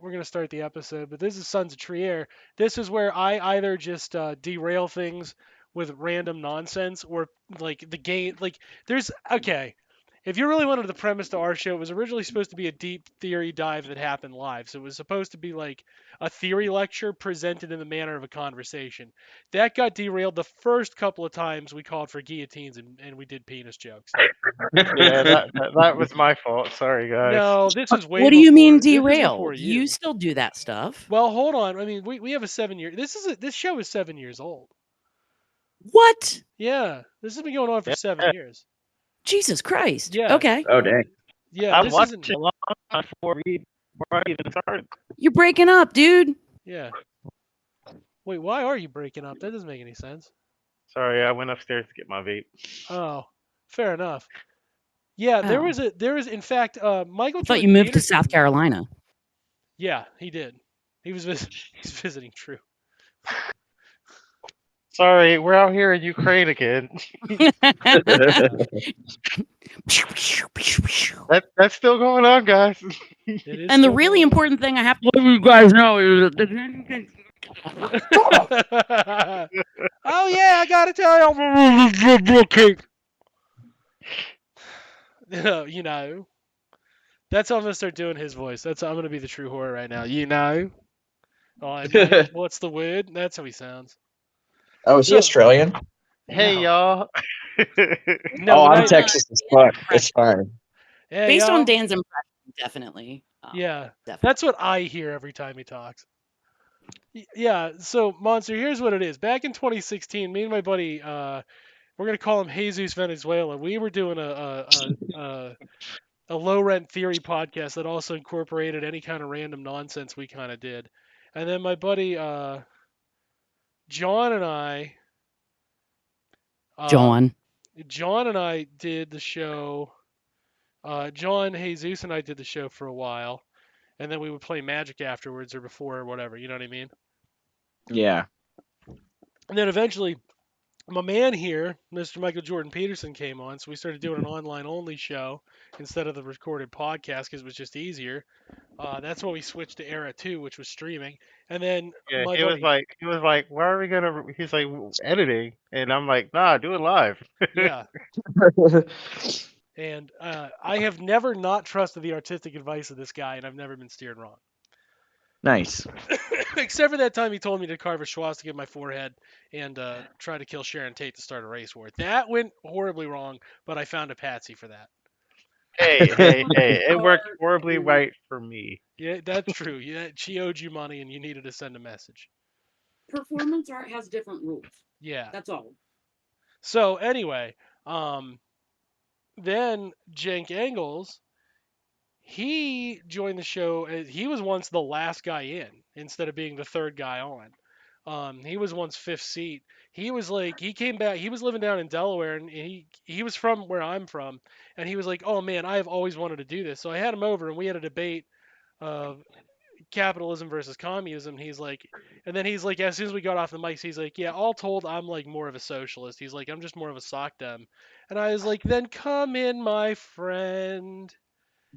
we're gonna start the episode, but this is Sons of Trier. This is where I either just derail things with random nonsense or like the game. Like there's okay. If you really wanted the premise to our show, it was originally supposed to be a deep theory dive that happened live. So it was supposed to be like a theory lecture presented in the manner of a conversation. That got derailed the first couple of times we called for guillotines and we did penis jokes. Yeah, that was my fault. Sorry, guys. No, this is way What do you mean before. This is before derailed? You you. still do that stuff. Well, hold on. I mean, we have a 7 year. This show is 7 years old. What? Yeah, this has been going on for Yeah. 7 years. Jesus Christ. Yeah. Okay. Oh, dang. Yeah, I this watched isn't. it a long time before I even started. You're breaking up, dude. Yeah. Wait, why are you breaking up? That doesn't make any sense. Sorry, I went upstairs to get my vape. Oh, fair enough. Yeah, there Oh. was in fact Michael I thought you Jordan moved to Peterson. South Carolina. Yeah, he did. He's visiting True. Sorry, we're out here in Ukraine again. That's still going on, guys. It is And the still really going on. important thing I have to let you guys know is Oh yeah, I gotta tell you. You know, that's how I'm gonna start doing his voice. I'm gonna be the true horror right now. You know, what's the word? That's how he sounds. Oh, is he So- Australian? Hey, No. y'all. No, Oh, when I'm I- Texas as fuck. It's fine. Hey, based y'all. on Dan's impression, definitely. Yeah, Definitely. that's what I hear every time he talks. Yeah, so Monster, here's what it is. Back in 2016, me and my buddy, we're gonna call him Jesus Venezuela. We were doing a low rent theory podcast that also incorporated any kind of random nonsense we kind of did, and then my buddy John and I, John and I did the show. John Jesus and I did the show for a while, and then we would play Magic afterwards or before or whatever. You know what I mean? Yeah. And then eventually, my man here, Mr. Michael Jordan Peterson, came on, so we started doing an online only show instead of the recorded podcast because it was just easier. That's when we switched to Era 2, which was streaming. And then Yeah, my he was buddy, like, why are we gonna? He's like editing, and I'm like, nah, do it live. yeah. And I have never not trusted the artistic advice of this guy, and I've never been steered wrong. Nice. Except for that time he told me to carve a swastika in my forehead and try to kill Sharon Tate to start a race war. That went horribly wrong, but I found a patsy for that. Hey, it worked horribly right for me. Yeah, that's true. Yeah, she owed you money and you needed to send a message. Performance art has different rules. Yeah. That's all. So anyway, then Cenk Engels, he joined the show. He was once the last guy in instead of being the third guy on. He was once fifth seat. He was like, he came back. He was living down in Delaware, and he was from where I'm from, and he was like, oh man, I have always wanted to do this. So I had him over, and we had a debate of capitalism versus communism. He's like, and then he's like, as soon as we got off the mics, he's like, yeah, all told, I'm like more of a socialist. He's like, I'm just more of a sock dem. And I was like, then come in, my friend.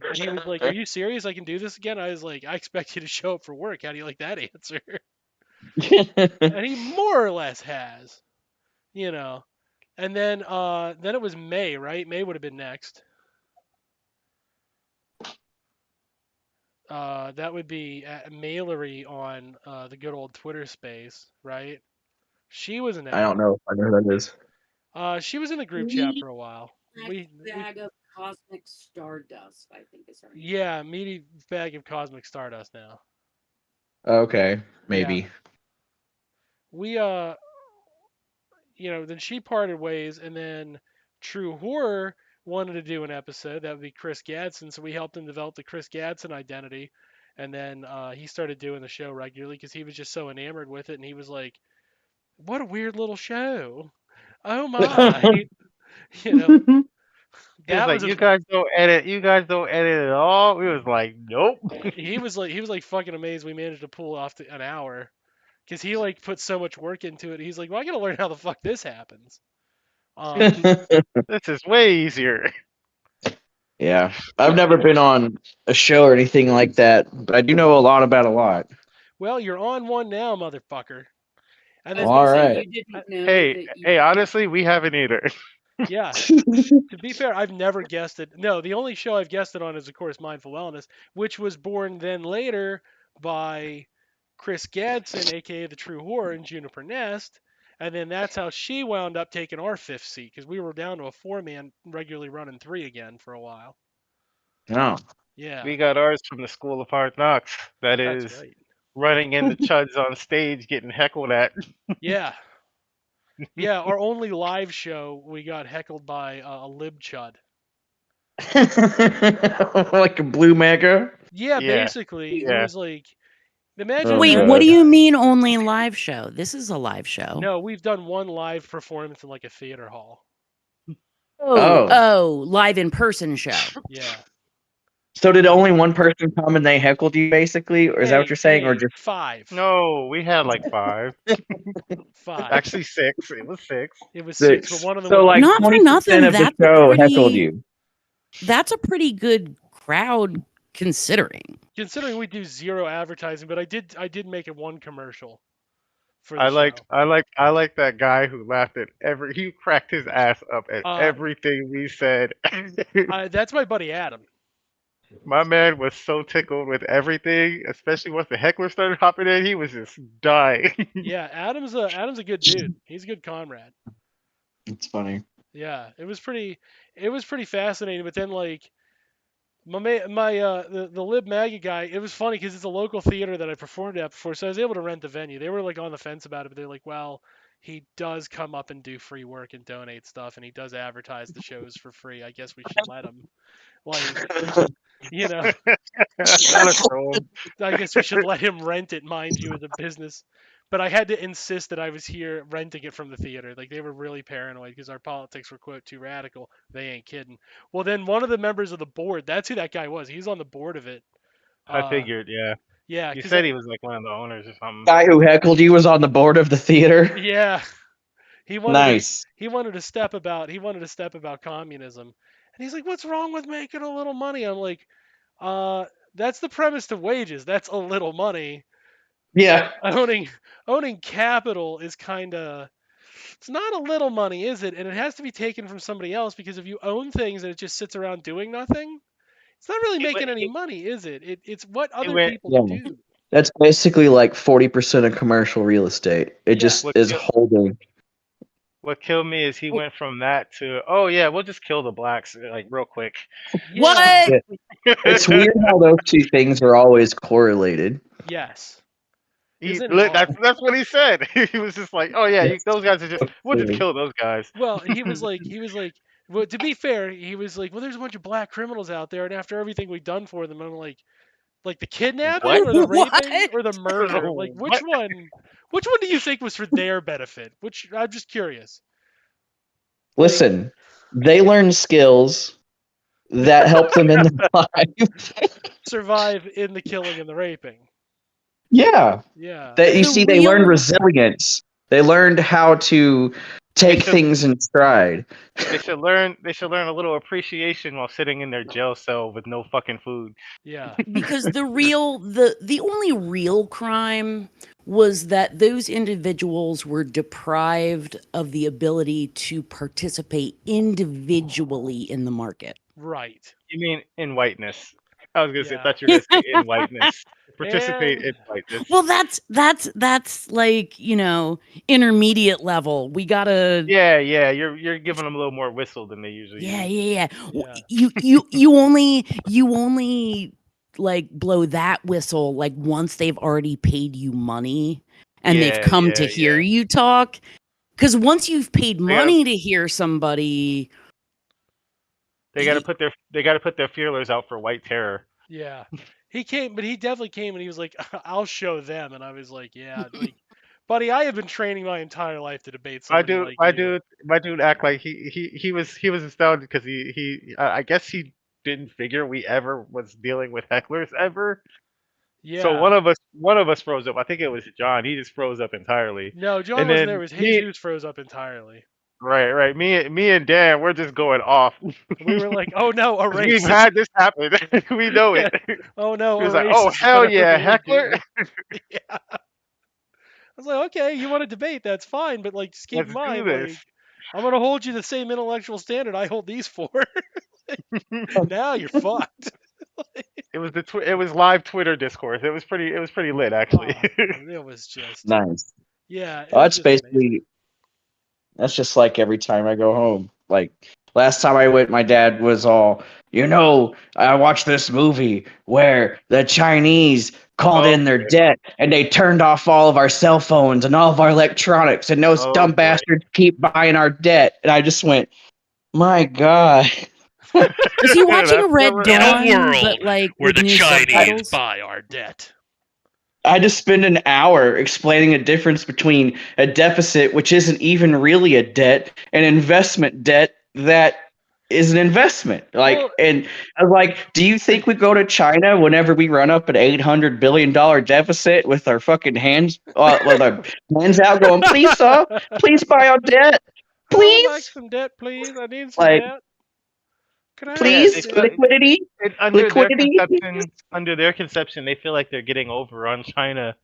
And he was like, are you serious? I can do this again? I was like, I expect you to show up for work. How do you like that answer? And he more or less has, you know. And then it was May, right? May would have been next. That would be Mailery on the good old Twitter space, right? She was in I don't know. I know who that is. She was in the group chat for a while. Bag of cosmic stardust, I think is her name. Yeah, meaty bag of cosmic stardust now. Okay, maybe. Yeah. We then she parted ways, and then True Horror wanted to do an episode that would be Chris Gadsden, so we helped him develop the Chris Gadsden identity, and then he started doing the show regularly because he was just so enamored with it, and he was like, "What a weird little show! Oh my!" You know. He was like, you guys don't edit. You guys don't edit at all. We was like, nope. He was like fucking amazed we managed to pull off an hour. Because he like put so much work into it. He's like, well, I gotta learn how the fuck this happens. This is way easier. Yeah. I've never been on a show or anything like that, but I do know a lot about a lot. Well, you're on one now, motherfucker. And I was then, gonna All say right. you didn't know Hey, that you. hey, honestly, we haven't either. yeah, to be fair, I've never guessed it. No, the only show I've guessed it on is, of course, Mindful Wellness, which was born then later by Chris Gadsden, aka the True Horror, in Juniper Nest. And then that's how she wound up taking our fifth seat because we were down to a four-man, regularly running three again for a while. No. Yeah, We got ours from the School of Hard Knocks. That that's is right. running into chuds on stage, getting heckled at. Yeah, yeah. Our only live show, we got heckled by a lib chud. Like a blue mega? Yeah, Yeah, basically, it yeah. was like imagine Oh Wait, that what this do god. you guy. mean only live show? This is a live show. No, we've done one live performance in like a theater hall. Oh. Live in person show. Yeah. So did Uh, only one person come and they heckled you basically? Or is that what you're saying? Or hey, just five, No, we had like five. five. Actually, six. It was six. It was six, but six? one of them So was like like Not for 20% nothing. of the show heckled you. That's a pretty good crowd considering. considering we do zero advertising, but I did make it one commercial for the I like, show. I like, I like that guy who laughed at every. He cracked his ass up at Uh, everything we said. that's my buddy Adam. My man was so tickled with everything, especially once the heckler started hopping in. He was just dying. Yeah, Adam's a good dude. He's a good comrade. It's funny. Yeah, it was pretty fascinating. But then like the Lib Maggie guy, it was funny because it's a local theater that I performed at before, so I was able to rent the venue. They were like on the fence about it, but they're like, well, he does come up and do free work and donate stuff, and he does advertise the shows for free. I guess we should let him. Like, you know, Gotta show him. I guess we should let him rent it, mind you, as a business. But I had to insist that I was here renting it from the theater. Like they were really paranoid because our politics were quote too radical. They ain't kidding. Well, then one of the members of the board, that's who that guy was. He's on the board of it. I Uh, figured, yeah. yeah, You because said he was like one of the owners or something. Guy who heckled you was on the board of the theater. yeah, he wanted to Nice. he wanted to step about communism, and he's like, "What's wrong with making a little money?" I'm like, "Uh, that's the premise to wages. That's a little money. Yeah. Owning capital is kind of it's not a little money, is it? And it has to be taken from somebody else because if you own things and it just sits around doing nothing, it's not really He went, making any he, money, is it? It's what he other went. people Yeah. do. That's basically like 40% of commercial real estate. It Yeah. just What, is kill, holding. what killed me is he went from that to, oh yeah, we'll just kill the blacks like real quick. Yeah. What? It's weird how those two things are always correlated. Yes. Isn't it That's odd? what he said. He was just like, oh yeah, those guys are just. We'll just kill those guys. Well, he was like, well, to be fair, he was like, well, there's a bunch of black criminals out there, and after everything we've done for them, I'm like the kidnapping What? or the What? raping or the murder, like What? which one do you think was for their benefit? Which I'm just curious. Like, Listen, they learn skills that help them in their life. survive in the killing and the raping. Yeah. Yeah. That you The see, they learned real resilience. They learned how to They take should. things in stride. They should learn. They should learn a little appreciation while sitting in their jail cell with no fucking food. Yeah. because the only real crime was that those individuals were deprived of the ability to participate individually in the market. Right. You mean in whiteness? I was gonna say. Yeah. Thought you were gonna say in whiteness. Participate And in whiteness. Well, that's like, intermediate level. We gotta. Yeah, yeah. You're giving them a little more whistle than they usually Yeah, use. yeah, yeah. yeah. You only like blow that whistle like once they've already paid you money and they've Yeah, come to yeah, hear yeah. you talk. Because once you've paid gotta- money to hear somebody, They gotta put their feelers out for white terror. Yeah. He came, but he definitely came and he was like, I'll show them. And I was like, yeah, like, buddy, I have been training my entire life to debate My somebody dude, like my you. dude, my dude act like he was astounded because I guess he didn't figure we ever was dealing with hecklers ever. So Yeah. one of us froze up. I think it was John. He just froze up entirely. No, John And wasn't there. It then was me Jesus froze up entirely. Right. Me and Dan, we're just going off. We were like, oh no, 'Cause we've erase. had this happen. We know Yeah. it. Oh no, He was like, erase "Oh is hell whatever yeah, they were heckler." doing. Yeah. I was like, okay, you want to debate, that's fine, but like, just keep in Let's do mind, this. like, I'm gonna hold you the same intellectual standard I hold these for. Now you're fucked. It was live Twitter discourse. It was pretty lit actually. Oh, it was just, Nice. yeah, it Oh, was that's just amazing. basically that's just like every time I go home. Like last time I went, my dad was all, I watched this movie where the Chinese called Oh in their debt and they turned off all of our cell phones and all of our electronics, and those oh dumb boy. bastards keep buying our debt. And I just went, my God. Was he watching That's Red In a Dawn, world but like where with the new Chinese subtitles? buy our debt. I just spend an hour explaining a difference between a deficit, which isn't even really a debt, and investment debt that is an investment. Well, And I was like, do you think we go to China whenever we run up an $800 billion deficit with our fucking with our hands out, going, please, sir, please buy our debt, I would like please, some debt, please. I need some like, debt. Can I have Yeah, some they please, feel, debt? liquidity, liquidity. under their conception, they feel like they're getting over on China.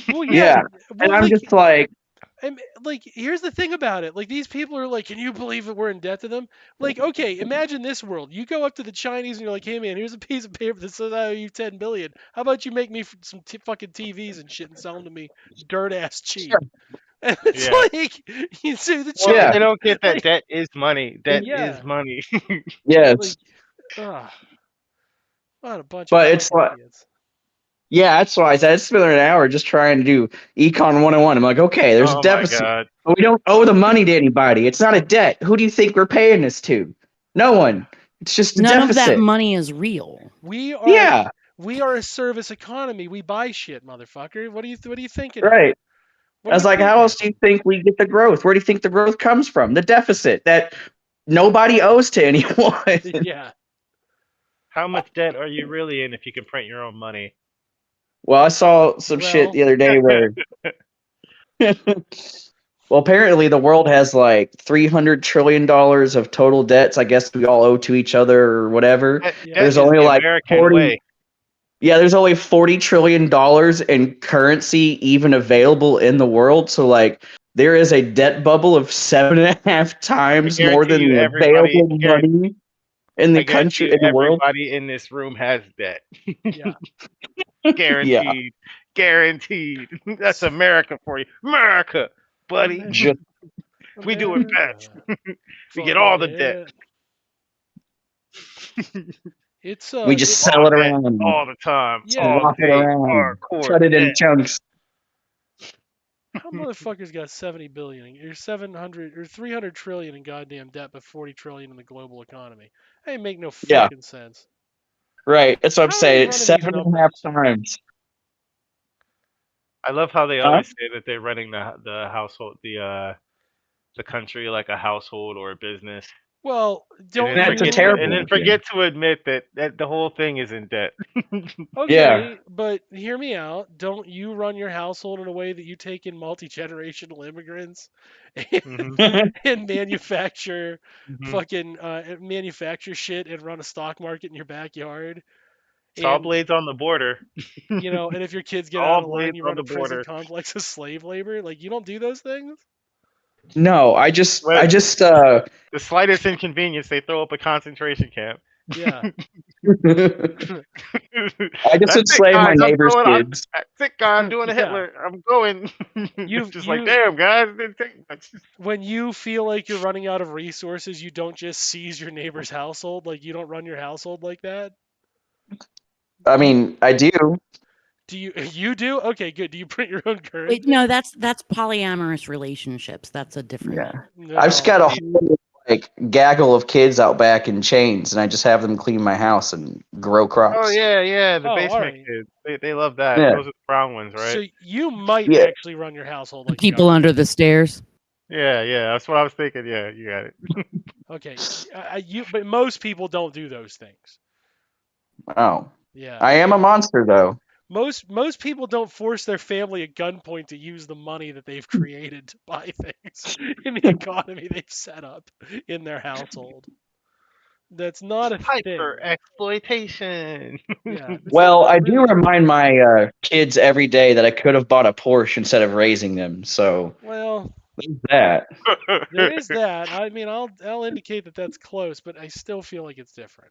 Well, yeah. Yeah, and Well, I'm like, just like, like, here's the thing about it. Like, these people are like, can you believe that we're in debt to them? Like, okay, imagine this world. You go up to the Chinese and you're like, hey man, here's a piece of paper that says I owe you 10 billion. How about you make me some fucking TVs and shit and sell them to me dirt ass cheap? And it's Yeah. like, you see the Well, yeah, they Chinese, don't get that like, debt is money. Debt is yeah, money. yes, like, ugh, what a bunch of but it's fucking like. idiots. Yeah, that's why I said I spent an hour just trying to do Econ 101. I'm like, okay, there's a Oh my deficit. god. But we don't owe the money to anybody. It's not a debt. Who do you think we're paying this to? No one. It's just a None of that deficit. money is real. We are Yeah, we are a service economy. We buy shit, motherfucker. What are you thinking here? right. What I are was you like, how thinking? else do you think we get the growth? Where do you think the growth comes from? The deficit that nobody owes to anyone. Yeah. How much debt are you really in if you can print your own money? Well, I saw some shit Well, the other day where well, apparently the world has like $300 trillion of total debts. I guess we all owe to each other or whatever. yeah. Debt There's is only the like American 40. way. Yeah, there's only $40 trillion in currency even available in the world. So like there is a debt bubble of 7.5 times more than the available money in I the guarantee country you in the world. everybody in this room has debt. Yeah. Yeah, Guaranteed. Guaranteed. That's America for you. America, buddy. Amer- just We do it best. America. We get Fucking all the debt. yeah. It's we just it's sell All it debt around, all the time. yeah. All swap it day. around, Hardcore cut it in debt. chunks. How motherfuckers got 70 billion or 700 or 300 trillion in goddamn debt, but 40 trillion in the global economy? That ain't make no Yeah, fucking sense. right. That's what I'm How are they saying. It's running these 7.5 numbers? times. I love how they Huh? always say that they're running the household the country like a household or a business. Well, And don't then That's a you? and terrible then idea. forget to admit that the whole thing is in debt. Yeah. Okay, but hear me out. Don't you run your household in a way that you take in multi-generational immigrants hmm and manufacture hmm fucking manufacture shit and run a stock market in your backyard? Saw And blades on the border. and if your kids get out All of line, blades you on run a the prison border. complex of slave labor. Like you don't do those things? No, I But just the slightest inconvenience, they throw up a concentration camp. Yeah. I just That's it, enslave my guys. I'm neighbor's going. kids. That's it, guys. I'm doing a Yeah. Hitler. I'm going. You Just like, you damn, guys. It didn't take much. when you feel like you're running out of resources, you don't just seize your neighbor's household. Like you don't run your household like that. I Do you? mean, I do. Do you? You do? Okay, good. Do you print your own Wait, no, currency? that's polyamorous relationships. That's a different. Yeah. I've just No. got a whole like gaggle of kids out back in chains, and I just have them clean my house and grow Oh crops. yeah. The Oh, all basement right. kids. They love that. Yeah. Those are the brown ones, right? So you might Yeah. actually run your household The like the people government. under the stairs. Yeah. That's what I was thinking. Yeah, you got it. Okay. But most people don't do those things. Oh. Yeah. I am a monster though. Most people don't force their family at gunpoint to use the money that they've created to buy things in the economy they've set up in their household. That's not a thing. Hyper exploitation. Yeah, it's Well, not I do really. remind my kids every day that I could have bought a Porsche instead of raising them. So Well, there's that. there is that. I mean, I'll indicate that that's close, but I still feel like it's different.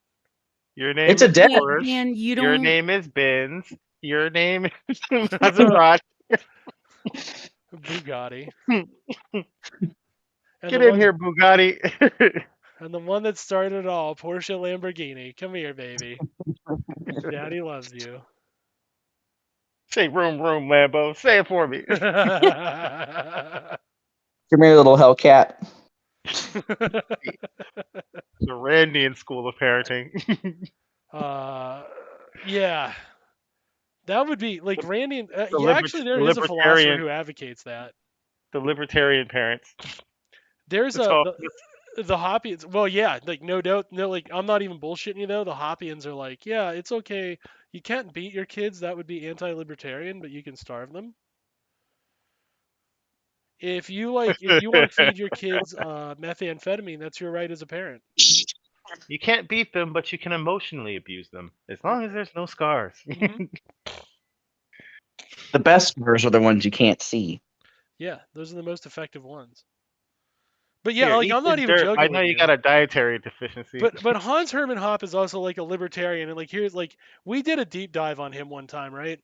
Your name It's a is debt. Porsche. Dan, you Your don't. name is Benz. Your name is Maserati. Bugatti. And Get the in one here, Bugatti. and the one that started it all, Porsche Lamborghini. Come here, baby. Daddy loves you. Say room, room, Lambo. Say it for me. Come here, little Hellcat. The Randian school of parenting. Yeah, that would be like Randy. The Yeah, actually, there is a philosopher libertarian, who advocates that. the libertarian parents. There's That's all. the Hoppians. Well, yeah, like no doubt. No, like I'm not even bullshitting you though. The Hoppians are like, yeah, it's okay. You can't beat your kids. That would be anti-libertarian, but you can starve them. If you want to feed your kids methamphetamine, that's your right as a parent. You can't beat them, but you can emotionally abuse them as long as there's no scars. Mhm. The best scars are the ones you can't see. Yeah, those are the most effective ones. But yeah, Here, like eat I'm this not even dirt. I joking know with you you. got a dietary deficiency. But Hans Hermann Hoppe is also like a libertarian, and like here's like we did a deep dive on him one time, right?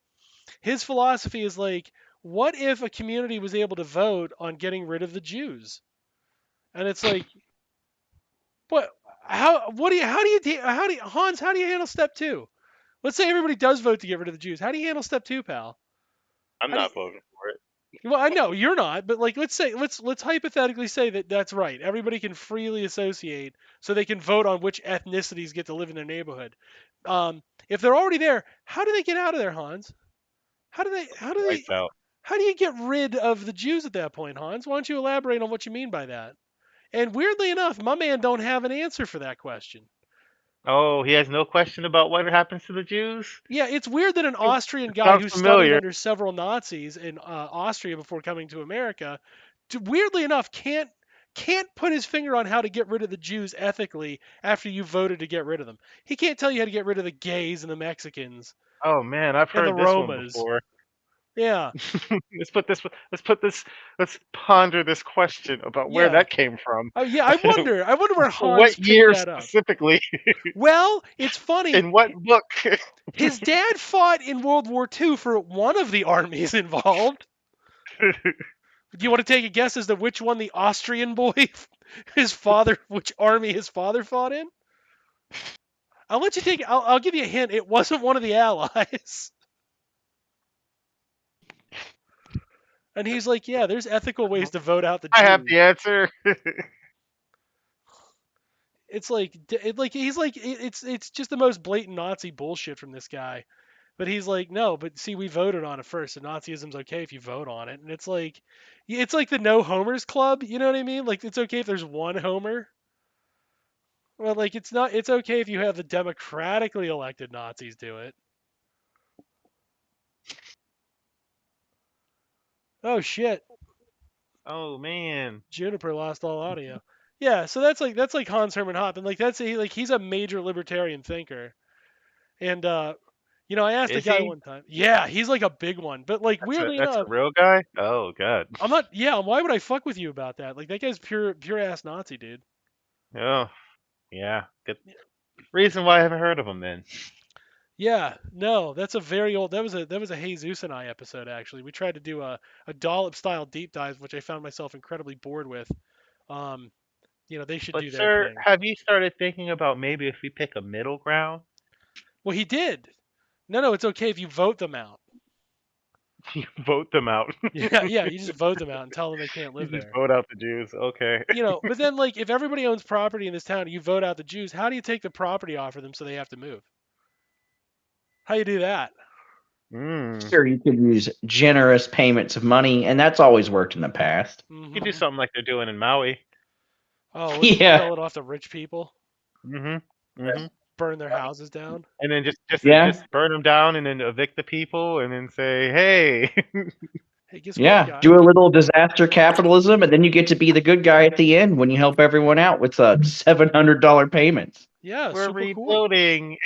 His philosophy is like, what if a community was able to vote on getting rid of the Jews? And it's like, what? How do you, Hans? How do you handle step two? Let's say everybody does vote to get rid of the Jews. How do you handle step two, pal? I'm How do you, not voting for it. well, I know you're not, but like, let's hypothetically say that that's right. Everybody can freely associate, so they can vote on which ethnicities get to live in their neighborhood. If they're already there, how do they get out of there, Hans? How do they? How do they? Lights out. How do you get rid of the Jews at that point, Hans? Why don't you elaborate on what you mean by that? And weirdly enough, my man don't have an answer for that question. Oh, he has no question about what happens to the Jews? Yeah, it's weird that an Austrian guy Sounds who studied familiar. under several Nazis in Austria before coming to America, weirdly enough, can't put his finger on how to get rid of the Jews ethically after you voted to get rid of them. He can't tell you how to get rid of the gays and the Mexicans Oh man, I've and the heard this one Romas. before. Yeah, Let's ponder this question about where yeah. that came from. Oh yeah, I wonder where Hans What picked year that up. specifically? Well, it's funny. In what book? His dad fought in World War II for one of the armies involved. Do you want to take a guess as to which one the Austrian boy, which army his father fought in? I'll let you take. I'll give you a hint. It wasn't one of the Allies. And he's like, yeah, there's ethical ways to vote out the I have Jews. the answer. It's like, he's like, it's just the most blatant Nazi bullshit from this guy. But he's like, no, but see, we voted on it first, and Nazism's okay if you vote on it. And it's like the no homers club. You know what I mean? Like, it's okay if there's one homer. Well, like, it's not. It's okay if you have the democratically elected Nazis do it. Oh shit! Oh man. Juniper lost all audio. Yeah, so that's like Hans Hermann Hoppe, and like he's a major libertarian thinker. And I asked a Is guy he? one time. Yeah, he's like a big one. But like weirdly That's a enough, real guy? Oh god. I'm not. Yeah, why would I fuck with you about that? Like that guy's pure ass Nazi, dude. Oh. Yeah. Good reason why I haven't heard of him then. Yeah, no, that's a very old. That was a Jesus and I episode actually. We tried to do a dollop style deep dive, which I found myself incredibly bored with. Um, they should But do their sir, thing. have you started thinking about maybe if we pick a middle ground? Well, he did. No, it's okay if you vote them out. You vote them out. Yeah, yeah, you just vote them out and tell them they can't You live just there. vote out the Jews. Okay. But then like if everybody owns property in this town and you vote out the Jews, how do you take the property off of them so they have to move? How you do that? Mm. Sure, you could use generous payments of money, and that's always worked in the past. You could do Mhm. something like they're doing in Maui. Oh, Yeah. sell it off to rich people. Mm-hmm. Mm-hmm. burn their houses down. and then Yeah. just burn them down, and then evict the people, and then say, hey, Hey, guess what, Yeah. guy? Do a little disaster capitalism, and then you get to be the good guy at the end when you help everyone out with $700 payments. Yeah, we're super cool. rebuilding.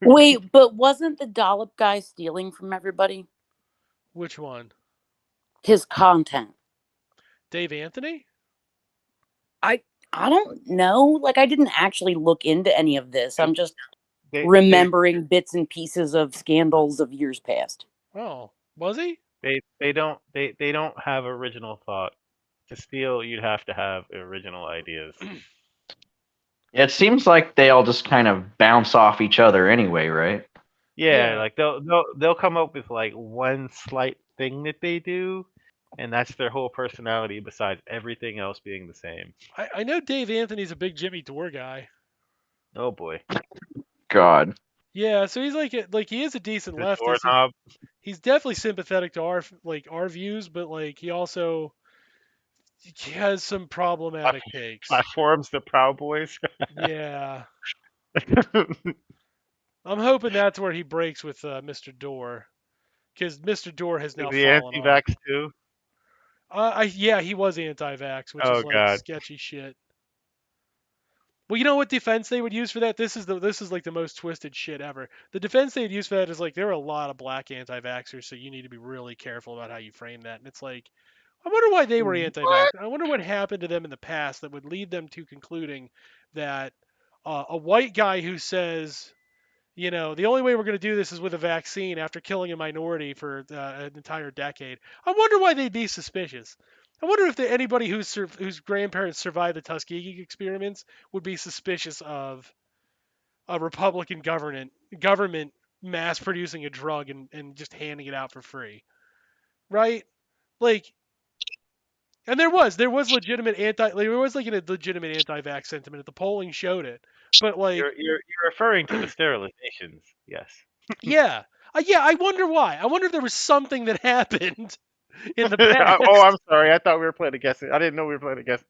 Wait, but wasn't the dollop guy stealing from everybody? Which one? His content. Dave Anthony? I don't know. Like, I didn't actually look into any of this. I'm just they, remembering bits and pieces of scandals of years past. Oh, was he? they don't have original thought. To steal, you'd have to have original ideas. It seems like they all just kind of bounce off each other anyway, right? Yeah, Yeah. like they'll come up with like one slight thing that they do, and that's their whole personality. Besides everything else being the same. I know Dave Anthony's a big Jimmy Dore guy. Oh boy, God. Yeah, so he's like he is a decent the leftist. doorknob. He's definitely sympathetic to our views, but like he also he has some problematic takes. Platforms, the Proud Boys. Yeah, I'm hoping that's where he breaks with Mr. Dore, because Mr. Dore has Is now he fallen off. anti-vax too? Yeah, he was anti-vax, which Oh is like god. sketchy shit. Well, you know what defense they would use for that? This is like the most twisted shit ever. The defense they would use for that is like there are a lot of black anti-vaxxers, so you need to be really careful about how you frame that. And it's like, I wonder why they were anti-vax. What? I wonder what happened to them in the past that would lead them to concluding that a white guy who says, you know, the only way we're going to do this is with a vaccine after killing a minority for an entire decade. I wonder why they'd be suspicious. I wonder if anybody whose grandparents survived the Tuskegee experiments would be suspicious of a Republican government mass producing a drug and just handing it out for free, right? Like, and there was legitimate there was like a legitimate anti-vax sentiment. The polling showed it, but like, You're referring to the sterilizations, yes. yeah, yeah. I wonder why. I wonder if there was something that happened in the Oh, past. I'm sorry. I thought we were playing a guess. I didn't know we were playing a guess.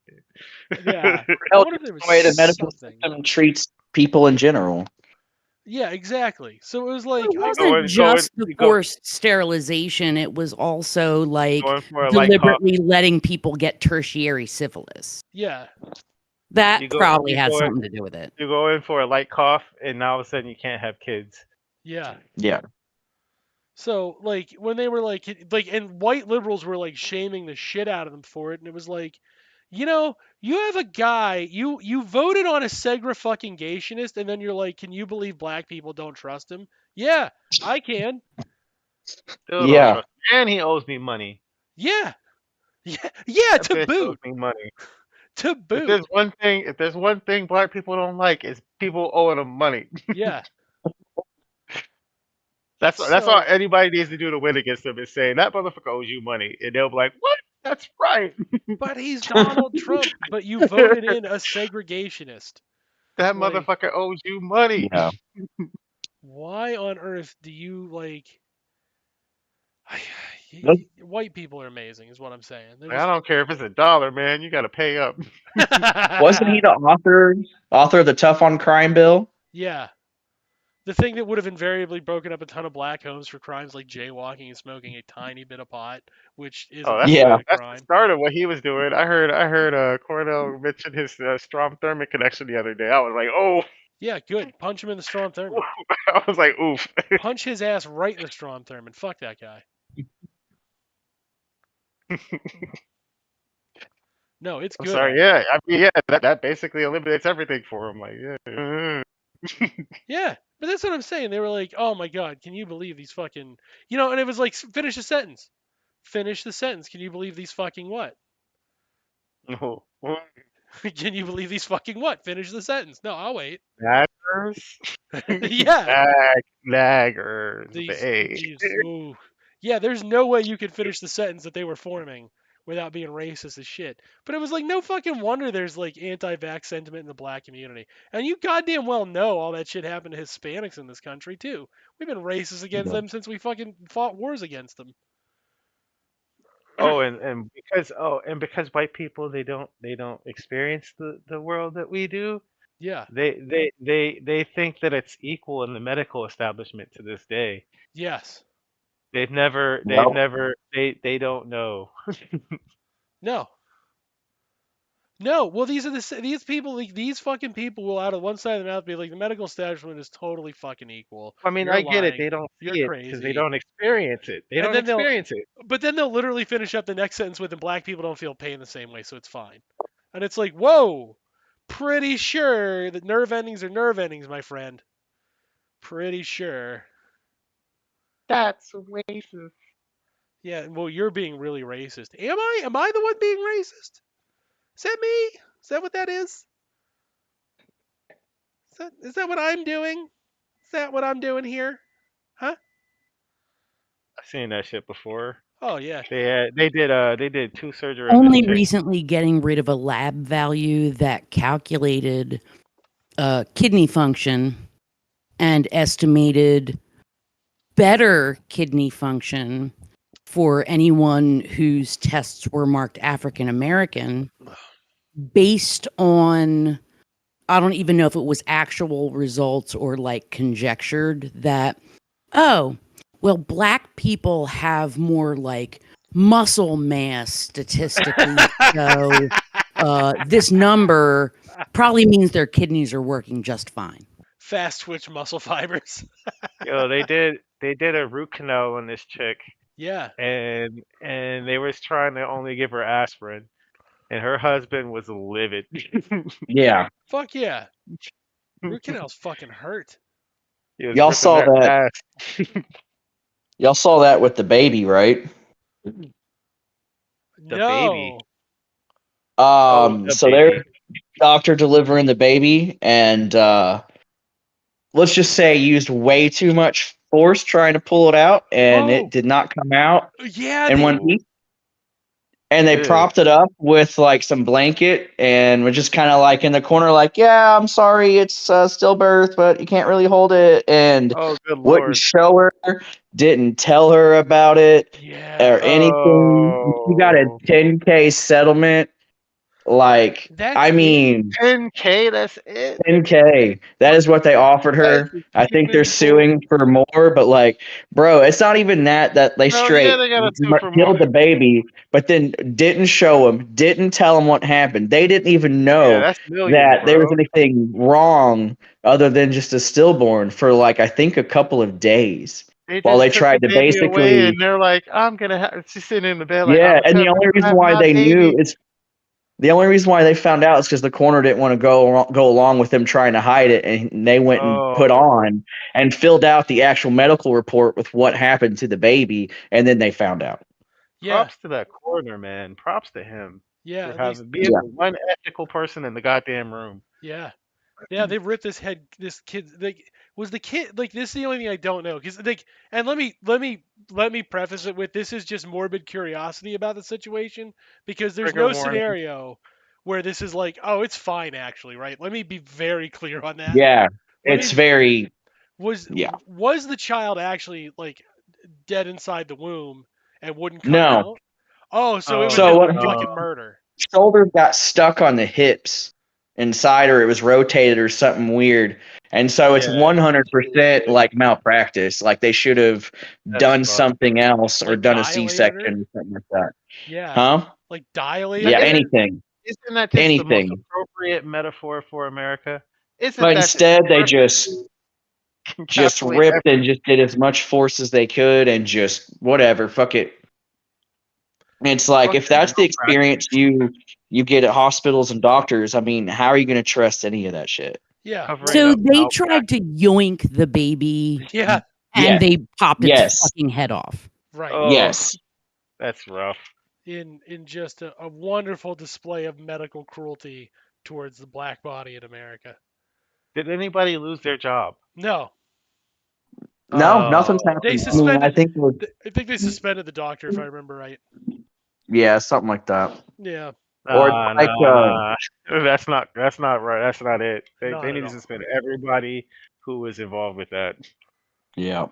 Yeah, I Well, wonder if it's there was the way the medical something. system treats people in general. Yeah, exactly. So it was It like I wasn't Go in, just the go forced sterilization, it was also like going for a light cough. deliberately letting people get tertiary syphilis. yeah, That You go probably you has go in, something to do with it. you go in for a light cough, and now all of a sudden you can't have kids. yeah. Yeah. So like when they were like and white liberals were like shaming the shit out of them for it, and it was like, you know, you have a guy you voted on a segregationist, and then you're like, can you believe black people don't trust him? Yeah, I can. Still don't Yeah. trust him. And he owes me money. Yeah, yeah. That To bitch owes boot, me money. to If boot. there's one thing black people don't like, is people owing them money. Yeah. That's all So, anybody needs to do to win against them is saying that motherfucker owes you money, and they'll be like, "What? That's right. but he's Donald Trump. But you voted in a segregationist. That Like, motherfucker owes you money." Yeah. why on earth do you like? White people are amazing, is what I'm saying. They're Like, I just. don't care if it's $1, man. You got to pay up. Wasn't he the author of the Tough on Crime bill? Yeah. The thing that would have invariably broken up a ton of black homes for crimes like jaywalking and smoking a tiny bit of pot, which Oh, isn't that's really Yeah. a that's the crime. start of what he was doing. I heard Cornell mention his Strom Thurmond connection the other day. I was like, oh, Yeah, good. Punch him in the Strom Thurmond. I was like, oof. Punch his ass right in the Strom Thurmond. Fuck that guy. No, it's I'm good. sorry. Yeah, I mean, yeah, that basically eliminates everything for him. Like, yeah. Yeah, but that's what I'm saying. They were like, "Oh my god, can you believe these fucking?" You know, and it was like, "Finish the sentence. Finish the sentence. Can you believe these fucking what? No. Can you believe these fucking what? Finish the sentence. No, I'll wait." Naggers. Yeah, Naggers. these Hey. these. Ooh. Yeah, there's no way you could finish the sentence that they were forming without being racist as shit. But it was like no fucking wonder there's like anti-vax sentiment in the black community. And you goddamn well know all that shit happened to Hispanics in this country too. We've been racist against them since we fucking fought wars against them. Oh, and because white people they don't experience the world that we do. Yeah. They think that it's equal in the medical establishment to this day. Yes. Well, They don't know. No. No. Well, these people, like, these fucking people will out of one side of their mouth be like, the medical establishment is totally fucking equal. I mean, You're I get it. lying. They don't You're see it because they crazy. don't experience it. They And don't then they'll, experience it. but then they'll literally finish up the next sentence with, and black people don't feel pain the same way, so it's fine. And it's like, whoa, pretty sure that nerve endings are nerve endings, my friend. Pretty sure. That's racist. Yeah, well, you're being really racist. Am I? Am I the one being racist? Is that me? Is that what that is? Is that what I'm doing? Is that what I'm doing here? Huh? I've seen that shit before. Oh yeah. They did 2 surgery on this Only chick. recently getting rid of a lab value that calculated kidney function and estimated better kidney function for anyone whose tests were marked African American based on, I don't even know if it was actual results or like conjectured that, oh, well, black people have more like muscle mass statistically. So this number probably means their kidneys are working just fine. Fast twitch muscle fibers. Yo, they did a root canal on this chick, Yeah. and they was trying to only give her aspirin, and her husband was livid. yeah. Fuck yeah. Root canals fucking hurt. He was Y'all ripping saw their that. ass. Y'all saw that with the baby, right? The No. baby. The So baby. there's doctor delivering the baby, and let's just say used way too much force trying to pull it out, and Oh. it did not come out. Yeah. And They, when they Ew. propped it up with like some blanket and was just kind of like in the corner, like, yeah, I'm sorry, it's stillbirth, but you can't really hold it, and Oh, good wouldn't lord. show her, didn't tell her about it yeah. or anything. She got a Oh. 10K settlement. Like, That's I it? mean, 10K. That's it. 10K. That is what they offered That's her. a I think they're tipping pool. suing for more, but like, bro, it's not even that they No, yeah, straight they gotta sue for more. killed the baby, but then didn't show him, didn't tell him what happened. They didn't even Yeah, know that's millions, that there was bro. anything wrong other than just a stillborn for like I think a couple of days They while they just took the tried to baby away, basically and they're like, "I'm gonna have." She's sitting in the bed like, yeah. "I'm And gonna have my baby." the only reason why they found out is because the coroner didn't want to go along with them trying to hide it, and they went and put Oh, on and filled out the actual medical report with what happened to the baby, and then they found out. Yeah. props to that coroner, man. Props to him Yeah. for They, being Yeah. the one ethical person in the goddamn room. yeah. Yeah, they ripped this kid. Like, was the kid like this? Is the only thing I don't know because like, and let me preface it with this is just morbid curiosity about the situation because there's Trigger no warning. scenario where this is like, oh, it's fine actually, right? Let me be very clear on that. Yeah, Let it's me very was yeah. was the child actually like dead inside the womb and wouldn't come No. out? Oh, so it was Oh So just what no. fucking murder. shoulder got stuck on the hips inside, or it was rotated or something weird. And so it's Yeah, 100% like malpractice. Like they should have that's done fucked. something else or Like done a dilated her. C-section or something like that. Yeah, Huh? like dilated Yeah, Isn't her. anything. isn't that just the most Anything. appropriate metaphor for America? Isn't But that just instead they perfectly just encapsulate ripped every? and just did as much force as they could and just whatever, fuck it. It's like if Fucking that's the malpractice. experience you get at hospitals and doctors, I mean, how are you going to trust any of that shit? Yeah, Covering So up they malpractice. tried to yoink the baby yeah, and Yes. they popped its Yes. fucking head off. right. Oh, Yes. that's rough. In just a wonderful display of medical cruelty towards the black body in America. Did anybody lose their job? No, No, nothing's Oh, they happened. I mean, I suspended. think it was, I think they suspended the doctor, if I remember right. yeah, something like that. Yeah, Or it's nah, like nah. That's not right. That's not it. not They at need to all. suspend everybody who was involved with that. yeah.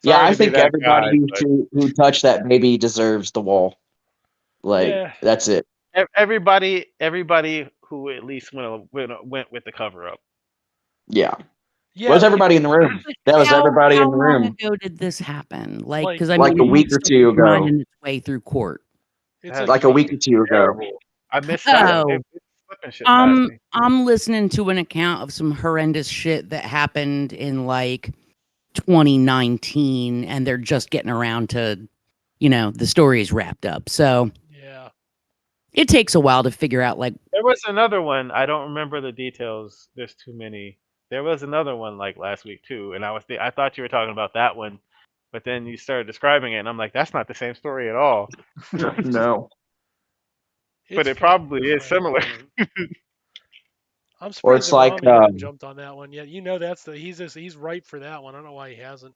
Yeah, Sorry I to be think that everybody guy, but who touched that baby deserves the wall. Like Yeah, that's it. everybody who at least went with the cover up. Yeah. Yeah, Was like, everybody in the room? That was everybody in How the long room. ago did this happen? Like, Like- because I Like mean, a it week or still two ago. grinding its way through court. it's That's Like a week or fucking two ago. terrible. I missed that one. Oh, It's slipping shit past me. I'm listening to an account of some horrendous shit that happened in like 2019, and they're just getting around to, the story is wrapped up. So yeah. it takes a while to figure out. Like, There was another one. I don't remember the details. There's too many. There was another one like last week too, and I thought you were talking about that one, but then you started describing it, and I'm like, that's not the same story at all. No. But It's it probably is fucking similar. crazy. I'm Or surprised it's that like, Rami hasn't jumped on that one yet. He's ripe for that one. I don't know why he hasn't.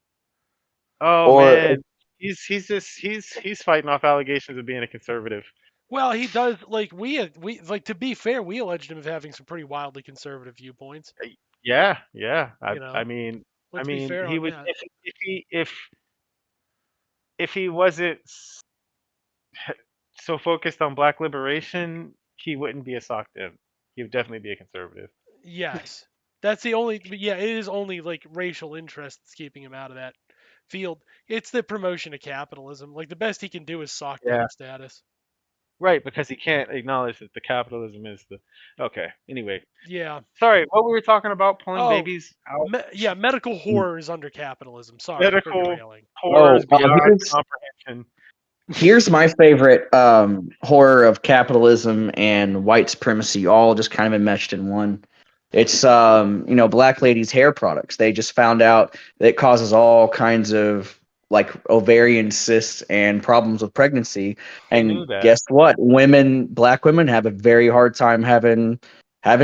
Oh or man, he's fighting off allegations of being a conservative. Well, he does. Like we like, to be fair, we alleged him of having some pretty wildly conservative viewpoints. Yeah, yeah. You know, I let's be mean, fair he on would that. if he wasn't so focused on black liberation, he wouldn't be a sock dim. He would definitely be a conservative. Yes, that's the only. But yeah, it is only like racial interest that's keeping him out of that field. It's the promotion of capitalism. Like the best he can do is sock Yeah. down status. Right, because he can't acknowledge that the capitalism is the. Okay. Anyway, Yeah. sorry. What were we talking about? Pulling Oh, babies out. yeah. Medical horror is under capitalism. Sorry for Medical derailing. horrors beyond here's comprehension. here's my favorite horror of capitalism and white supremacy, all just kind of enmeshed in one. It's black ladies' hair products. They just found out that it causes all kinds of like ovarian cysts and problems with pregnancy. I knew And that. guess what? Black women have a very hard time having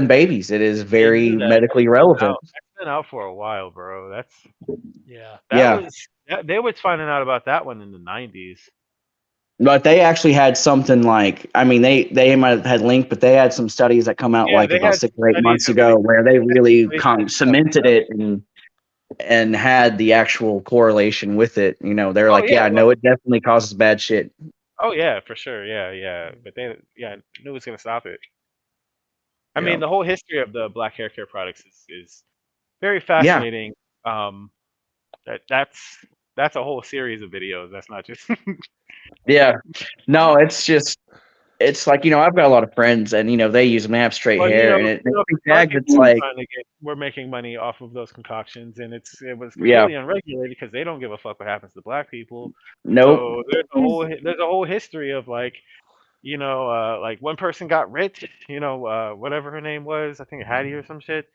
babies. It is I very knew that. medically relevant. That's been out for a while, bro. Yeah. Yeah. They was finding out about that one in the 90s. But they actually had something like, I mean, they might have had linked, but they had some studies that come out Yeah, like they about had 6 or 8 months studies that ago where they really really cemented it and had the actual correlation with it. They're like, yeah, no, it definitely causes bad shit. Oh yeah, for sure. Yeah. But I knew it was gonna stop it. I Yeah. mean, the whole history of the black hair care products is very Yeah. fascinating. That's a whole series of videos. That's not just. Yeah. No, it's like, I've got a lot of friends and, they use them, they have straight Well, hair and it makes me black sad. It's people like, we're making money off of those concoctions, and it was yeah, completely unregulated because they don't give a fuck what happens to black people. nope. So there's a whole history of like, like one person got rich, whatever her name was, I think Hattie or some shit,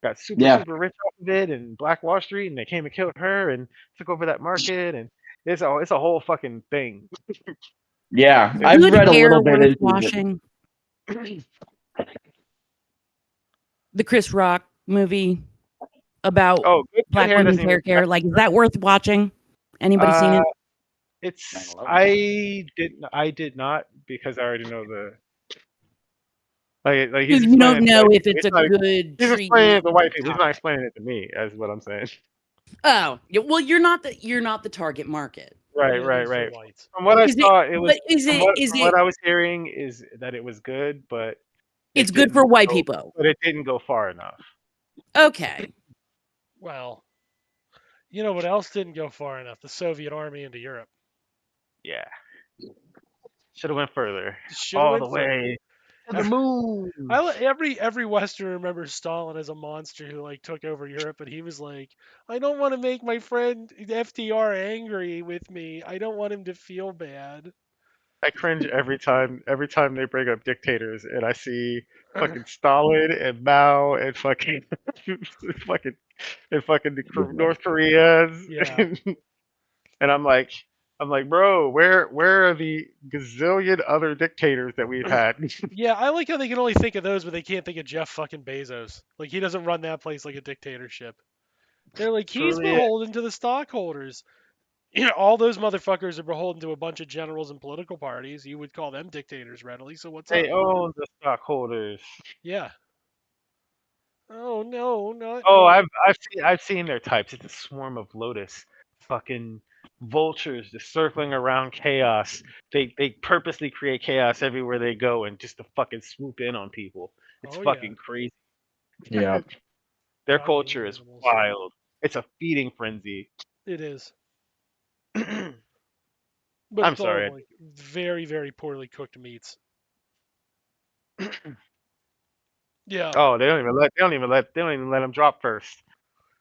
got Yeah. super rich off of it, and Black Wall Street, and they came and killed her and took over that market, and it's a whole fucking thing. Yeah. I've good read a hair little bit worth into it. washing. The Chris Rock movie about Oh, good black hair women's doesn't hair even. care. Like, is that worth watching? Anybody seen it? It's I did not because I already know the like he's You don't explaining it to know white if people. it's a He's good explaining treatment. it to white people. He's not explaining it to me, as what I'm saying. Oh, yeah, well, you're not the target market. Right. Yeah, these are whites. From what I Is it? saw, it was But is from it? what Is from it? what I was hearing is that it was good, but It's it good for didn't white go, people. but it didn't go far enough. Okay. Well, you know what else didn't go far enough? The Soviet army into Europe. Yeah, should have went further, Should have all went the further. way to the moon. Every Western remembers Stalin as a monster who like took over Europe, and he was like, I don't want to make my friend FDR angry with me. I don't want him to feel bad. I cringe every time they bring up dictators, and I see fucking Stalin and Mao and fucking fucking North Koreans. Yeah. And I'm like, bro, where are the gazillion other dictators that we've had? Yeah, I like how they can only think of those, but they can't think of Jeff fucking Bezos. Like he doesn't run that place like a dictatorship. They're like, he's Truly, beholden to the stockholders. All those motherfuckers are beholden to a bunch of generals and political parties. You would call them dictators readily. So what's up? they own the stockholders. Yeah. Oh no, not Oh, no. I've seen their types. It's a swarm of lotus, fucking vultures just circling around chaos. They purposely create chaos everywhere they go and just to fucking swoop in on people. It's Oh yeah. fucking crazy. Yeah. Their Goddamn culture is animals. wild. It's a feeding frenzy. It is. I'm But it's all sorry. like very, very poorly cooked meats. Yeah. Oh, they don't even let them drop first.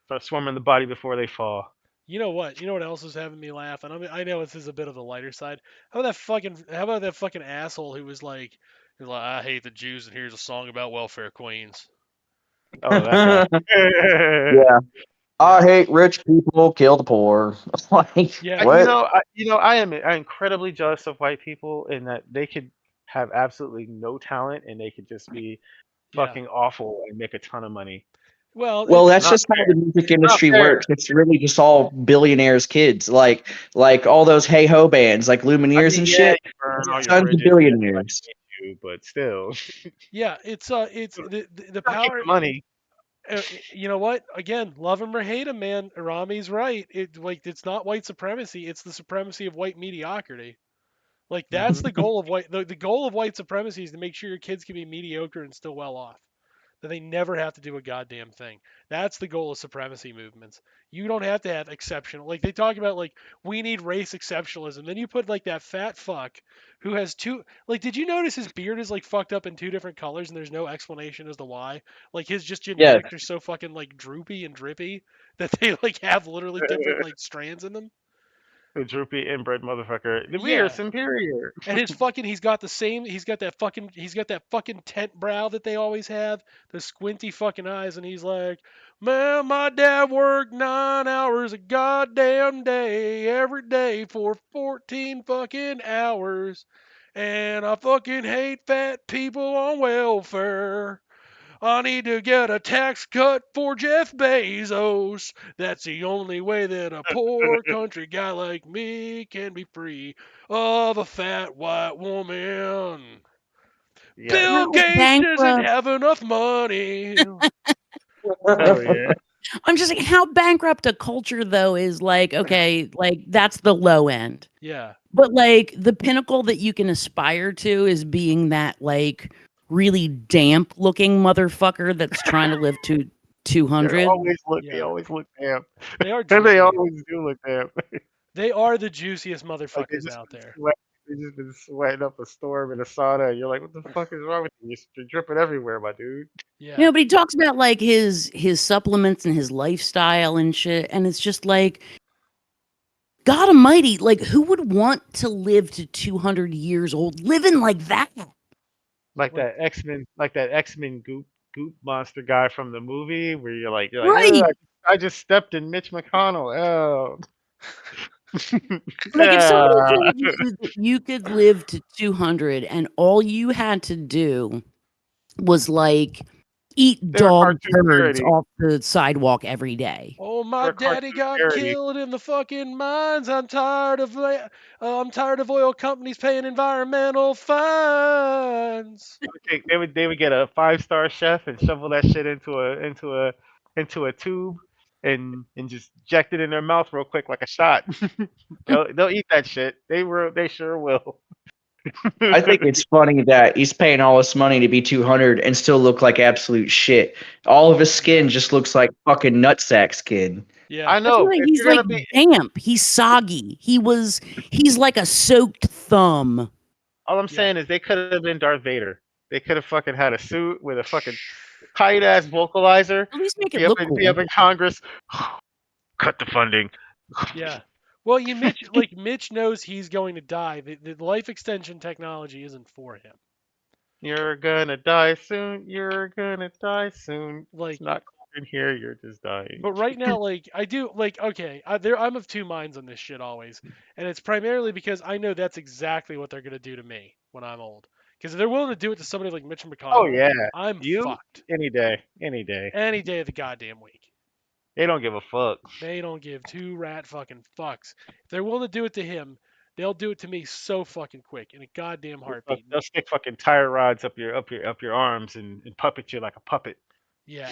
Start swarming the body before they fall. You know what? You know what else is having me laugh? And I know this is a bit of the lighter side. How about that fucking asshole who was like, I hate the Jews and here's a song about welfare queens. Oh, that guy. Yeah. I Yeah. hate rich people, kill the poor. Like, Yeah. what? I am incredibly jealous of white people in that they could have absolutely no talent and they could just be Yeah. fucking awful and make a ton of money. Well, Well, it's It's that's not just how fair. the music It's not industry fair. works. It's really just all billionaires' kids, like all those hey ho bands, like I Lumineers mean, and yeah, shit. you burn yeah. all your Sons of bridges and everybody billionaires. hates you, but still, Yeah, it's the still keep power. the money. You know what? Again, love him or hate him, man. Rami's right. It's not white supremacy. It's the supremacy of white mediocrity. Like that's Hmm. the goal of the goal of white supremacy is to make sure your kids can be mediocre and still well off. That they never have to do a goddamn thing. That's the goal of supremacy movements. You don't have to have exceptional. Like they talk about like we need race exceptionalism. Then you put like that fat fuck who has two like did you notice his beard is like fucked up in two different colors and there's no explanation as to why? Like his just Yeah. genetics are so fucking like droopy and drippy that they like have literally different like strands in them. The droopy inbred motherfucker. We are Yeah. superior. And he's got that fucking tent brow that they always have, the squinty fucking eyes, and he's like, man, my dad worked 9 hours a goddamn day every day for 14 fucking hours. And I fucking hate fat people on welfare. I need to get a tax cut for Jeff Bezos. That's the only way that a poor country guy like me can be free of a fat white woman. Yes. Bill How Gates doesn't bankrupt? have enough money. Hell yeah. I'm just saying how bankrupt a culture though is like, okay, like that's the low end. Yeah, But like the pinnacle that you can aspire to is being that like really damp looking motherfucker that's trying to live to 200. They yeah. always look damp. They are And they juicy. always do look damp. They are the juiciest Like motherfuckers out there. they just been sweating up a storm in a sauna and you're like, what the fuck is wrong with you? You're dripping everywhere, my dude. You Yeah, know, but he talks about like his supplements and his lifestyle and shit, and it's just like God Almighty, like who would want to live to 200 years old living like that? like Like that X-Men goop monster guy from the movie where you're like, Right. "Ugh, I just stepped in Mitch McConnell. Oh. Like if somebody Ah, told you that you could live to 200 and all you had to do was like eat they were dog cartoon turds parody. off the sidewalk every day. oh, They my were daddy cartoon got parody. killed in the fucking mines. I'm tired of oil companies paying environmental fines. They would get a 5-star chef and shovel that shit into a tube and just inject it in their mouth real quick like a shot. They'll eat that shit. They sure will. I think it's funny that he's paying all this money to be 200 and still look like absolute shit. All of his Yeah, skin just looks like fucking nutsack skin. yeah, I That's know why if he's you're like gonna be damp. He's soggy. He's like a soaked thumb. all I'm yeah. saying is they could have been Darth Vader. They could have fucking had a suit with a fucking tight ass vocalizer. At least make it look Be cool. up in Congress. Cut the funding. Yeah. Well, Mitch knows he's going to die. The life extension technology isn't for him. You're gonna die soon. You're gonna die soon. It's Like, not cold in here. You're just dying. but right now, like I do, like okay, I'm of two minds on this shit always, and it's primarily because I know that's exactly what they're gonna do to me when I'm old. Because if they're willing to do it to somebody like Mitch Oh McConnell, yeah, I'm you fucked any day, any day. any day of the goddamn week. They don't give a fuck. They don't give two rat fucking fucks. If they're willing to do it to him, they'll do it to me so fucking quick in a goddamn heartbeat. They'll stick fucking tire rods up your arms and puppet you like a puppet. Yeah.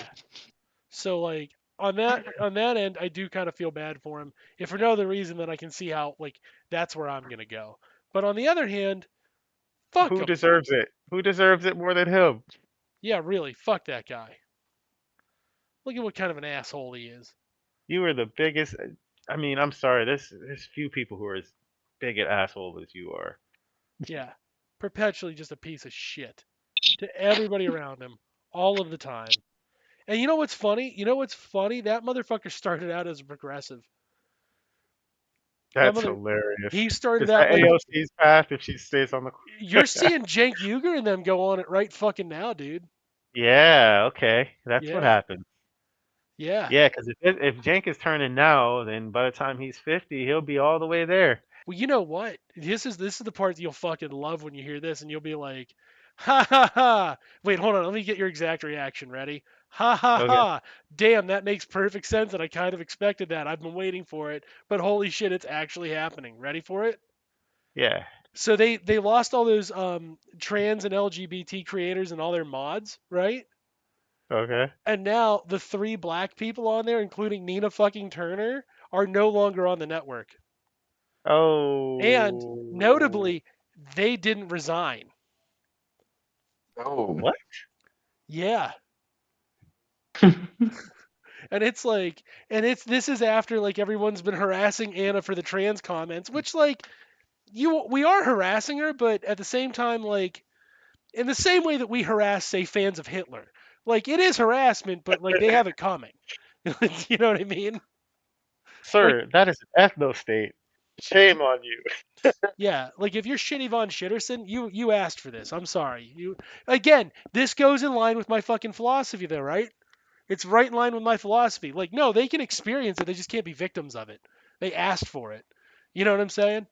So like on that end, I do kind of feel bad for him. If for no other reason than I can see how like that's where I'm gonna go. But on the other hand, fuck Who him. deserves it? Who deserves it more than him? Yeah, really. Fuck that guy. Look at what kind of an asshole he is. You were the biggest. I mean, I'm sorry. There's few people who are as big an asshole as you are. Yeah. Perpetually just a piece of shit to everybody around him all of the time. And you know what's funny? You know what's funny? That motherfucker started out as a progressive. That That's mother hilarious. he started Is out that like AOC's path if she stays on you're the? seeing Cenk Uygur and them go on it right fucking now, dude. Yeah. Okay. That's what Yeah. happens. Yeah. Yeah, because if Jank is turning now, then by the time he's 50, he'll be all the way there. Well, you know what? This is the part that you'll fucking love when you hear this, and you'll be like, ha ha ha. Wait, hold on. Let me get your exact reaction. Ready? Ha ha Okay. ha. Damn, that makes perfect sense, and I kind of expected that. I've been waiting for it, but holy shit, it's actually happening. Ready for it? Yeah. So they lost all those trans and LGBT creators and all their mods, right? Okay. And now the three black people on there, including Nina fucking Turner, are no longer on the network. And Oh. notably, they didn't resign. Oh. What? Yeah. And it's like, and it's this is after like everyone's been harassing Anna for the trans comments, which like we are harassing her, but at the same time, like in the same way that we harass, say, fans of Hitler, like it is harassment, but like they have it coming. You know what I mean? Like, Sir, that is an ethno state. Shame on you. yeah, like if you're shitty Von Shitterson, you asked for this. I'm sorry. You again, this goes in line with my fucking philosophy, though, right? It's right in line with my philosophy. Like, no, they can experience it. They just can't be victims of it. They asked for it. You know what I'm saying?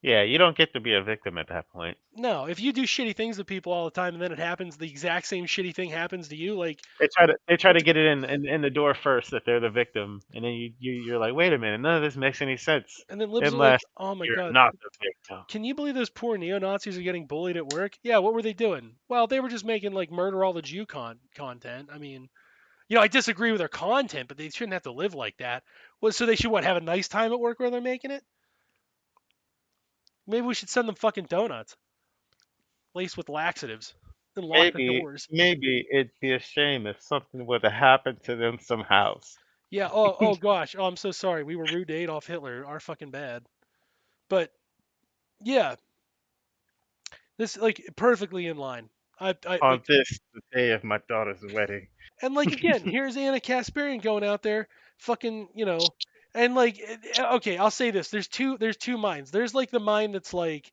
Yeah, you don't get to be a victim at that point. No, if you do shitty things to people all the time and then it happens, the exact same shitty thing happens to you, like, They try to it's, get it in the door first that they're the victim, and then you're like, wait a minute, none of this makes any sense and then libs are like, unless oh my you're god, not the victim. can you believe those poor neo Nazis are getting bullied at work? Yeah, what were they doing? Well, they were just making like murder all the Jew content. I mean, I disagree with their content, but they shouldn't have to live like that. Well, so they should what have a nice time at work where they're making it? Maybe we should send them fucking donuts laced with laxatives and lock the Maybe doors. maybe it'd be a shame if something would have happened to them somehow. Yeah. Oh gosh. Oh, I'm so sorry. We were rude to Adolf Hitler. Our fucking bad. But yeah, this like perfectly in line. I On like this, the day of my daughter's wedding. and like again, here's Anna Kasparian going out there, fucking, and like okay, I'll say this. There's two minds. There's like the mind that's like,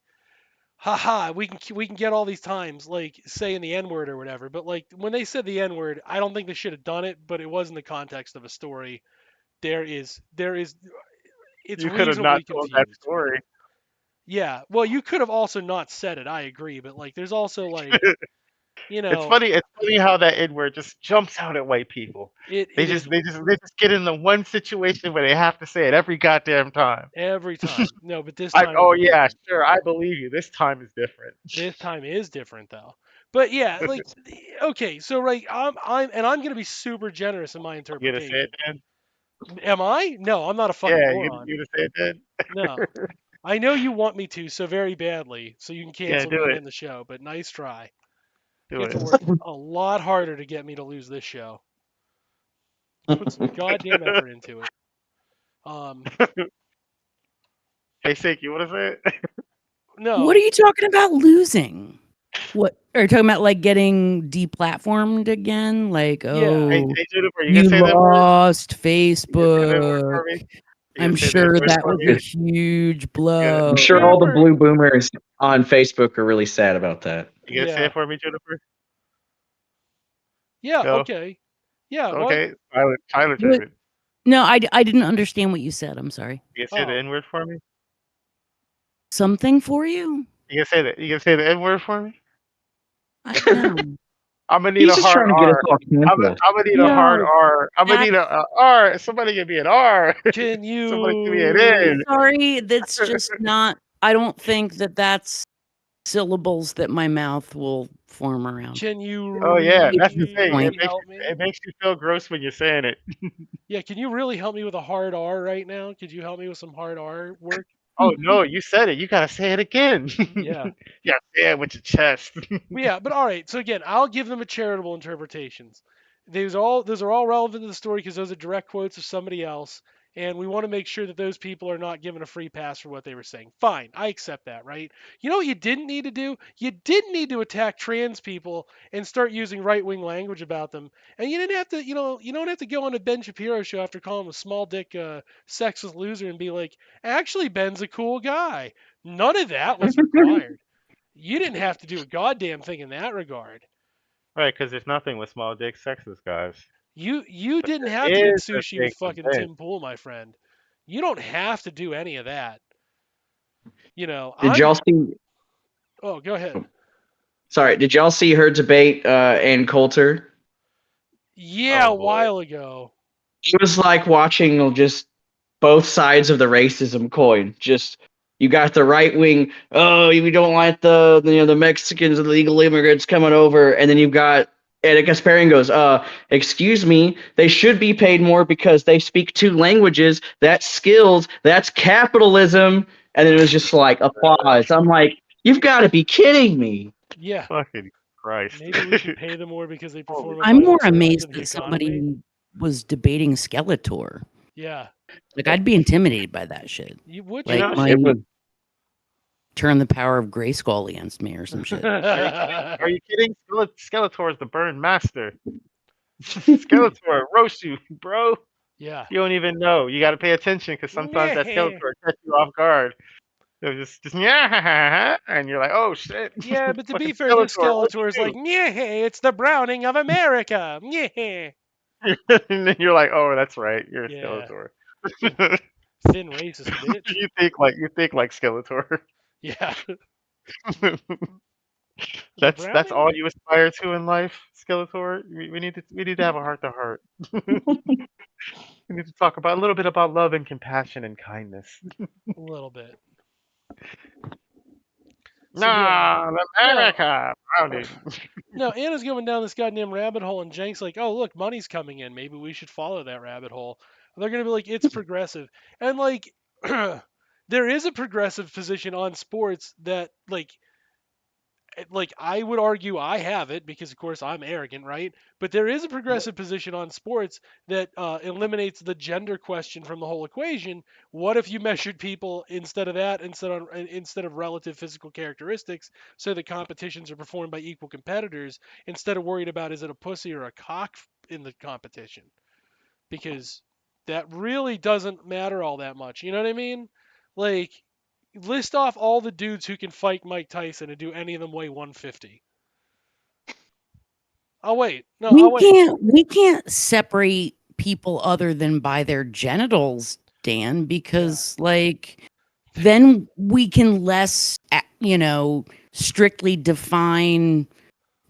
haha, we can get all these times like saying the N word or whatever. But like when they said the N word, I don't think they should have done it. But it was in the context of a story. There is it's You could have not reasonably told that confused. story. Yeah. Well, you could have also not said it. I agree, but like there's also like, you It's know, funny. It's funny how that N word just jumps out at white people. it They it just is they just they just get in the one situation where they have to say it every goddamn time. every time. No, but this Like, time it oh was yeah, different. sure, I believe you. This time is different. This time is different though. But yeah, like okay, so right, I'm gonna be super generous in my You gonna say it, interpretation. Dan? Am I? No, I'm not a fucking Yeah, moron. you gonna say it, Dan? No. I know you want me to so very badly, so you can Yeah, cancel do me and it. end the show, but nice try. Do You have to it. work a lot harder to get me to lose this show. Put some goddamn effort into it. Um, Hey, Sink, you wanna say it? What are no, you talking about losing? What are you talking about? Like getting deplatformed again? Like, yeah, oh, Hey, Juniper, you gonna you say that word? lost You gonna say that word Facebook. for me? You I'm gonna say that sure word that for was me? a huge You I'm blow. sure all the Juniper. blue boomers on Facebook are really sad about that. gonna say Yeah, it for me, Juniper? yeah, No? okay, yeah. What? Okay. Silent What? treatment. No, I didn't understand what you said. I'm sorry. You gonna say the Oh, N word for me? Something for you? You gonna say the N word for me? No. I'm gonna need He's a just hard trying to get us R. all canceled. I'm gonna need a hard No, R. I'm gonna that's need a R. Somebody give me an R. can Somebody give me an you? N. sorry. That's just not. I don't think that that's syllables that my mouth will form around. Can you Oh yeah, that's the thing. Point. really help me? It makes you feel gross when you're saying it. Yeah, can you really help me with a hard R right now? Could you help me with some hard R work? Oh no, you said it. You gotta say it again. Yeah. Yeah, say it with your chest. Yeah, but all right. So again, I'll give them a charitable interpretations. Those are all relevant to the story because those are direct quotes of somebody else, and we want to make sure that those people are not given a free pass for what they were saying. Fine, I accept that, right? You know what you didn't need to do? You didn't need to attack trans people and start using right-wing language about them. And you didn't have to, you don't have to go on a Ben Shapiro show after calling him a small dick, sexist loser and be like, actually, Ben's a cool guy. None of that was required. You didn't have to do a goddamn thing in that regard. Right, because there's nothing with small dick sexist guys. You But didn't have to there get is a sushi thing with with fucking Ben. Tim Pool, my friend. You don't have to do any of that. Did y'all see? Oh, go ahead. Sorry, did y'all see her debate Ann Coulter? Yeah, Oh a boy. while ago. It was like watching just both sides of the racism coin. Just you got the right wing, oh, we don't like the Mexicans, the illegal immigrants coming over, and then you've got Eric Kasparian goes, excuse me, they should be paid more because they speak two languages. That's skills. That's capitalism. And it was just like applause. I'm like, you've got to be kidding me. Yeah, Fucking Christ. maybe we should pay them more because they Holy perform a I'm vital more service in amazed the that economy. somebody was debating Skeletor. Yeah, Like, I'd be intimidated by that shit. you would. Like, know, my It was turn the power of Grayskull against me or some shit. Are you kidding? Skeletor is the burn master. Skeletor roast you, bro. Yeah. You don't even know. You got to pay attention because sometimes that Skeletor catch you off guard. They're just yeah, and you're like, oh shit, Yeah, but to be fucking fair, this Skeletor, what'd Skeletor is like, you yeah, it's the Browning of America. Yeah. do? And then you're like, oh, that's right, you're a Yeah. Skeletor. Thin racist bitch. you think like Skeletor. Yeah. The That's Browning? all you aspire to in life, Skeletor. We need to have a heart to heart. We need to talk about a little bit about love and compassion and kindness. A little bit. So yeah. Nah, No, America, Browning. no, Anna's going down this goddamn rabbit hole, and Jank's like, "Oh, look, money's coming in. Maybe we should follow that rabbit hole." And they're gonna be like, "It's progressive," and like, there is a progressive position on sports that like I would argue I have it because of course I'm arrogant, right? But there is a progressive position on sports that eliminates the gender question from the whole equation. What if you measured people instead of that, instead of relative physical characteristics, so the competitions are performed by equal competitors instead of worried about is it a pussy or a cock in the competition? Because that really doesn't matter all that much. You know what I mean? Like list off all the dudes who can fight Mike Tyson and do any of them weigh 150. I'll wait. No, I'll wait. We can't separate people other than by their genitals, Dan, because like then we can less strictly define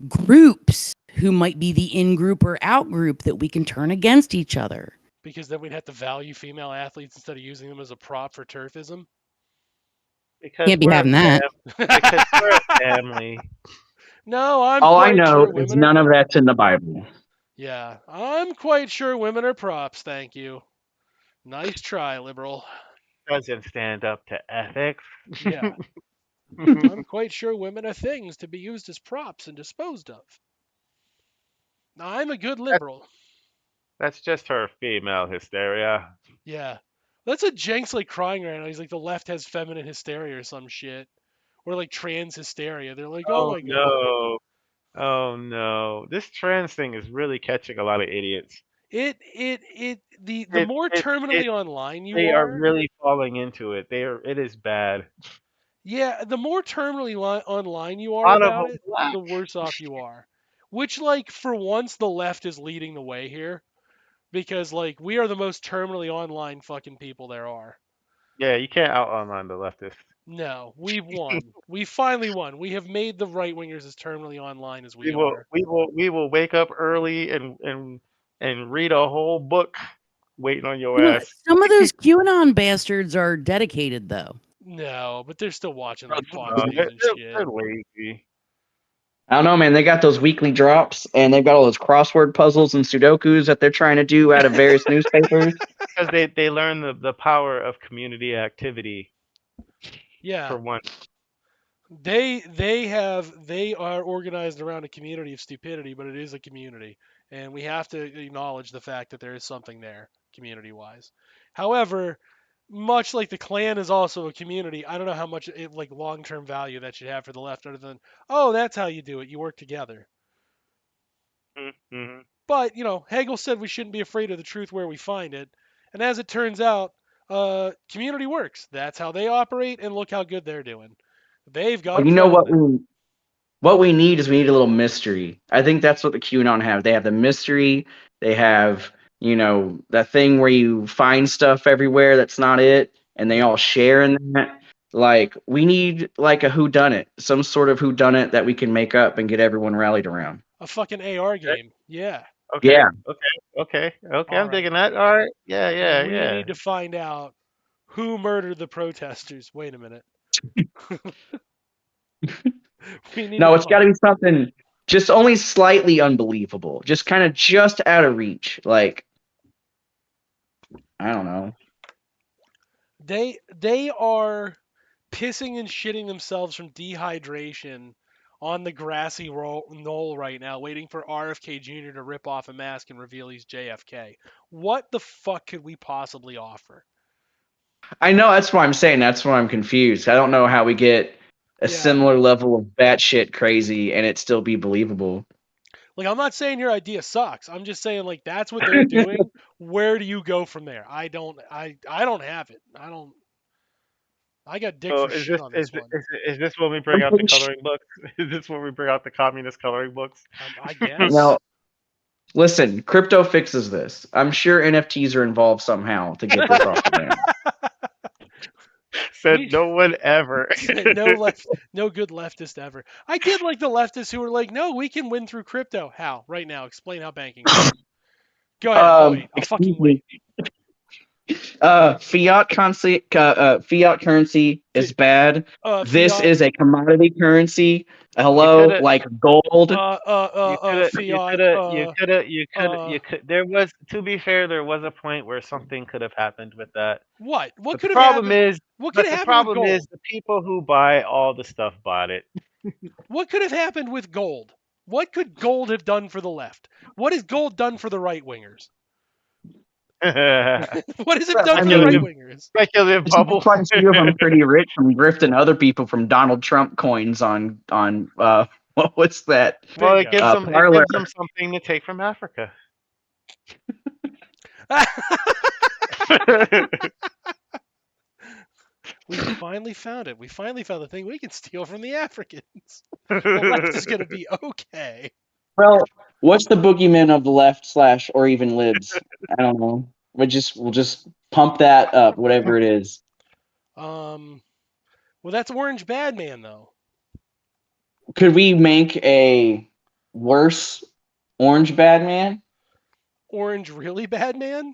groups who might be the in group or out group that we can turn against each other. Because then we'd have to value female athletes instead of using them as a prop for turfism. Because Can't be having that. Because we're a family. No, I'm all I quite know sure is women none are. of that's in the Bible. Yeah, I'm quite sure women are props. Thank you. Nice try, liberal. Doesn't stand up to ethics. Yeah, I'm quite sure women are things to be used as props and disposed of. I'm a good liberal. That's just her female hysteria. Yeah. That's a Jenks like crying right now. He's like the left has feminine hysteria or some shit. Or like trans hysteria. They're like, oh Oh my god. no. Oh no. This trans thing is really catching a lot of idiots. The It, more it, it, terminally online you they are are, really falling into it. It is bad. yeah, the more terminally online you A are lot of about them it, black. the worse off you are. Which like for once the left is leading the way here because like we are the most terminally online fucking people there are. Yeah, you can't out online the leftist. No, we've won. We finally won. We have made the right wingers as terminally online as We we will are. we will we will wake up early and read a whole book waiting on your ass. Some of those QAnon bastards are dedicated, though. No, but they're still watching like Fox They're, News and they're, shit. they're lazy. I don't know, man. They got those weekly drops, and they've got all those crossword puzzles and Sudokus that they're trying to do out of various newspapers. Because they learn the power of community activity. Yeah, for one. they are organized around a community of stupidity, but it is a community, and we have to acknowledge the fact that there is something there community wise. However, much like the Klan is also a community, I don't know how much like long term value that should have for the left, other than oh that's how you do it, you work together. Mm-hmm. But Hegel said we shouldn't be afraid of the truth where we find it, and as it turns out, community works. That's how they operate, and look how good they're doing. They've got Well, a you know what president. we need is we need a little mystery. I think that's what the QAnon have. They have the mystery. They have, that thing where you find stuff everywhere that's not it, and they all Yeah, share in that. Like we need like a whodunit, some sort of whodunit that we can make up and get everyone rallied around. a fucking AR game. Yeah. Okay. Yeah. Okay. All I'm right. digging that. All right. Yeah. And Yeah. we Yeah. need to find out who murdered the protesters. Wait a minute. We need to No, it's got find. to be something just only slightly unbelievable, just kind of just out of reach. Like I don't know. They are pissing and shitting themselves from dehydration on the grassy knoll right now, waiting for RFK Jr. to rip off a mask and reveal he's JFK. What the fuck could we possibly offer? I know that's why I'm saying that's why I'm confused. I don't know how we get a Yeah. similar level of batshit crazy and it still be believable. Like I'm not saying your idea sucks. I'm just saying like that's what they're doing. Where do you go from there? I don't have it. I got dick So for shit on this one. is this when we bring out the coloring books? Is this when we bring out the communist coloring books? I Now, guess. listen, crypto fixes this. I'm sure NFTs are involved somehow to get this off the ground. Said We no one ever. no good leftist ever. I did like the leftists who were like, no, we can win through crypto. How? Right now, explain how banking works. Go ahead. I'll wait. I'll Excuse fucking me. wait. Fiat currency is bad. This Fiat. is a commodity currency. You could Hello, have. like gold. Fiat. You could. There was, to be fair, there was a point where something could have happened with that. What? What But the could have problem happened? is, What could but have the happened with problem is, gold? the people who buy all the stuff bought it. What could have happened with gold? What could gold have done for the left? What has gold done for the right wingers? What has it done I for the right Speculative, mean, wingers? speculative bubble. quite a few of them pretty rich from grifting other people from Donald Trump coins on what's that Well, Bingo. it parlor. gives them something to take from Africa. We finally found it. We finally found the thing we can steal from the Africans. The left is going to be okay. Well, what's the boogeyman of the left slash or even libs? I don't know. We'll just pump that up, whatever it is. Um, well, that's Orange Bad Man, though. Could we make a worse Orange Bad Man? Orange Really Bad Man?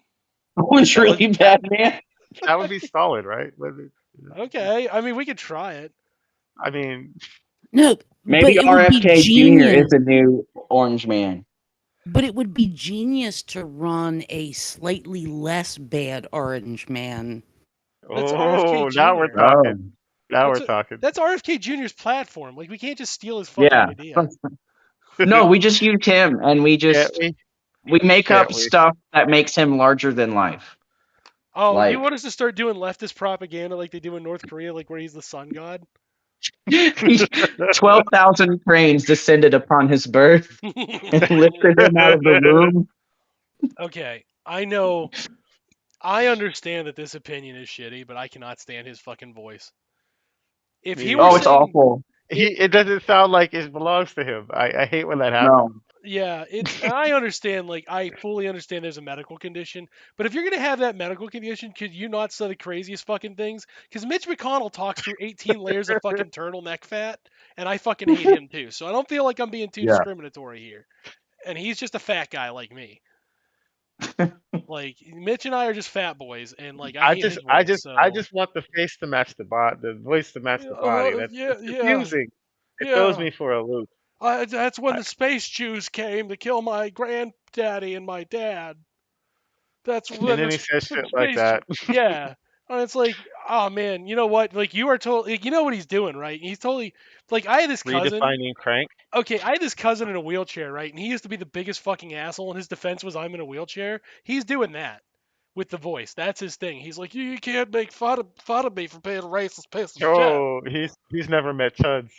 Orange That would really bad man? that would be solid, right? Okay. I mean, we could try it. I mean, No, but Maybe it would be RFK Jr. is genius. the new Orange Man. But it would be genius to run a slightly less bad Orange Man. That's RFK oh, now we're Jr. Oh, talking. Now That's we're talking. that's RFK Jr.'s platform. Like, we can't just steal his fucking yeah. idea. No, we just use him and we Can't just we? we make Can't up we? stuff that makes him larger than life. Oh, you Like want us to start doing leftist propaganda like they do in North Korea, like where he's the sun god? 12,000 cranes descended upon his birth and lifted him out of the womb. Okay, I know. I understand that this opinion is shitty, but I cannot stand his fucking voice. If Me he were Oh, it's neither. saying, awful. It doesn't sound like it belongs to him. I hate when that happens. No. yeah, I understand, like, I fully understand there's a medical condition, but if you're gonna have that medical condition, could you not say the craziest fucking things? Because Mitch McConnell talks through 18 layers of fucking turtleneck fat, and I fucking hate him too. So I don't feel like I'm being too Yeah. discriminatory here. And he's just a fat guy like me. Like Mitch and I are just fat boys, and like I hate his voice. I So just want the face to match the voice to match the body. That's yeah, it's yeah, confusing. It throws yeah. me for a loop. That's when I, the space Jews came to kill my granddaddy and my dad. That's and when then the he says shit like space Jew. that. Yeah. And it's like, oh man, you know what? Like you are totally, like, you know what he's doing, right? He's totally like I had this cousin. Redefining crank. Okay, I had this cousin in a wheelchair, right? And he used to be the biggest fucking asshole. And his defense was, "I'm in a wheelchair." He's doing that with the voice. That's his thing. He's like, "You can't make fun of me for being a racist piece of shit." Oh, he's never met Chuds.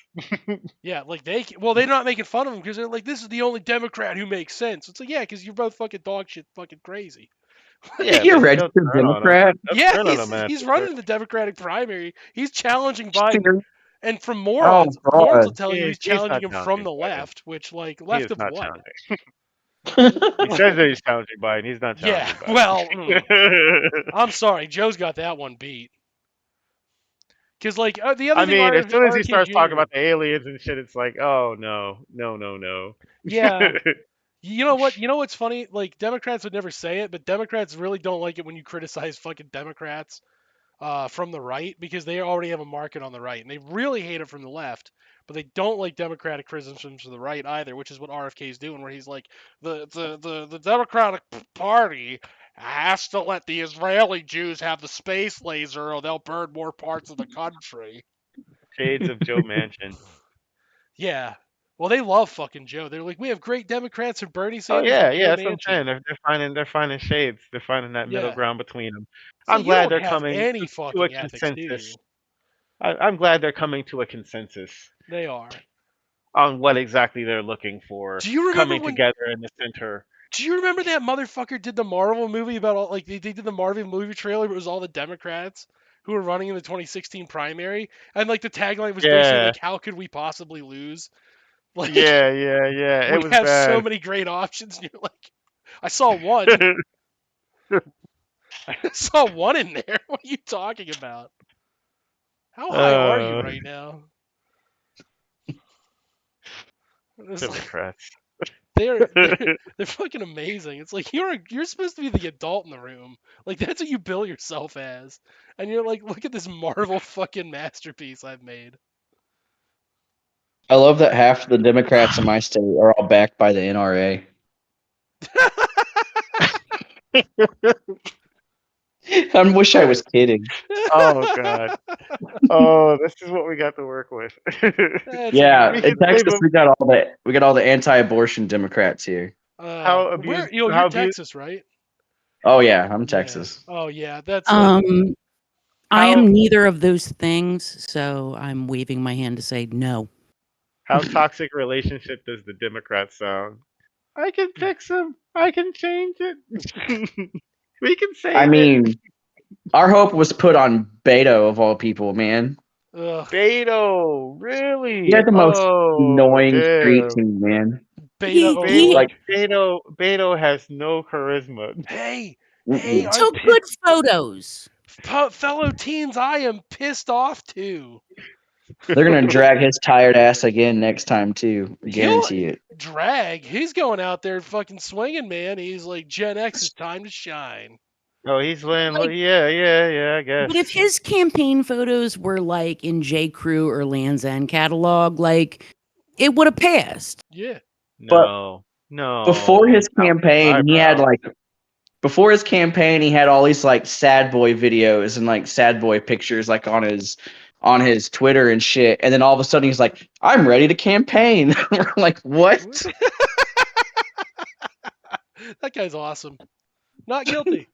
Yeah, like they're not making fun of him because they're like, "This is the only Democrat who makes sense." It's like, yeah, because you're both fucking dog shit, fucking crazy. Yeah, You're a they'll registered turn on him. Democrat. They'll Yeah, turn on him he's after. running the Democratic primary. He's challenging Biden. Serious? And from Oh morons will God. tell you he's He's challenging not him from challenging the Biden. left, which like He left is of not what? challenging. He says that he's challenging Biden. He's not Yeah, challenging well, Biden. I'm sorry, Joe's got that one beat. Because like the other I thing, mean, as soon as he RFK starts talking Jr. about the aliens and shit, it's like, oh no, no, no, no. Yeah, you know what? You know what's funny? Like Democrats would never say it, but Democrats really don't like it when you criticize fucking Democrats from the right because they already have a market on the right, and they really hate it from the left. But they don't like Democratic criticisms from the right either, which is what RFK is doing, where he's like, the Democratic Party has to let the Israeli Jews have the space laser, or they'll burn more parts of the country. Shades of Joe Manchin. Yeah. Well, they love fucking Joe. They're like, we have great Democrats and Bernie Oh Sanders yeah, and yeah, Joe that's what I'm Manchin. saying. They're finding shades. They're finding that middle Yeah. ground between them. So I'm you glad don't they're have coming any to a fucking ethics, do consensus. you? I'm glad they're coming to a consensus They are. on what exactly they're looking for, Do you remember coming when together in the center. Do you remember that motherfucker did the Marvel movie about all like they did the Marvel movie trailer, but it was all the Democrats who were running in the 2016 primary, and like the tagline was basically Yeah, like, "How could we possibly lose? Like yeah. It we was have so bad. many great options." And you're like, I saw one, I saw one in there. What are you talking about? How high are you uh, right now? It's like, Democrats. they're fucking amazing. It's like you're supposed to be the adult in the room. Like that's what you bill yourself as. And you're like, look at this Marvel fucking masterpiece I've made. I love that half the Democrats in my state are all backed by the NRA. I wish I was kidding. Oh God. Oh, this is what we got to work with. That's Yeah, We amazing. can in save Texas them. we got all the anti-abortion Democrats here. How Where abused? you're How abused? Texas, right? Oh yeah, I'm Yeah. Texas. Oh yeah, that's like Um, I How am neither of those things, so I'm waving my hand to say no. how toxic relationship does the Democrats sound? I can fix them. I can change it. We can I save it. mean, our hope was put on Beto of all people, man. ugh, Beto, He really? had the most Oh, annoying street damn. team, man. Beta Beto, O'Rourke. Like, Beto has no charisma. Hey, hey, He mm-mm. I'm took good photos. fellow teens. I am pissed off too. They're gonna drag his tired ass again next time too. He'll Guarantee it. drag. He's going out there fucking swinging, man. He's like, Gen X is time to shine. Oh, he's laying. Like, Yeah. I but if guess. his campaign photos were like in J. Crew or Land's End catalog, like it would have passed. Yeah. But No, before no. his Not with his campaign, he had eyebrows. like before his campaign, he had all these like sad boy videos and like sad boy pictures like on his Twitter and shit. And then all of a sudden he's like, I'm ready to campaign. We're like, what? That guy's awesome. Not guilty.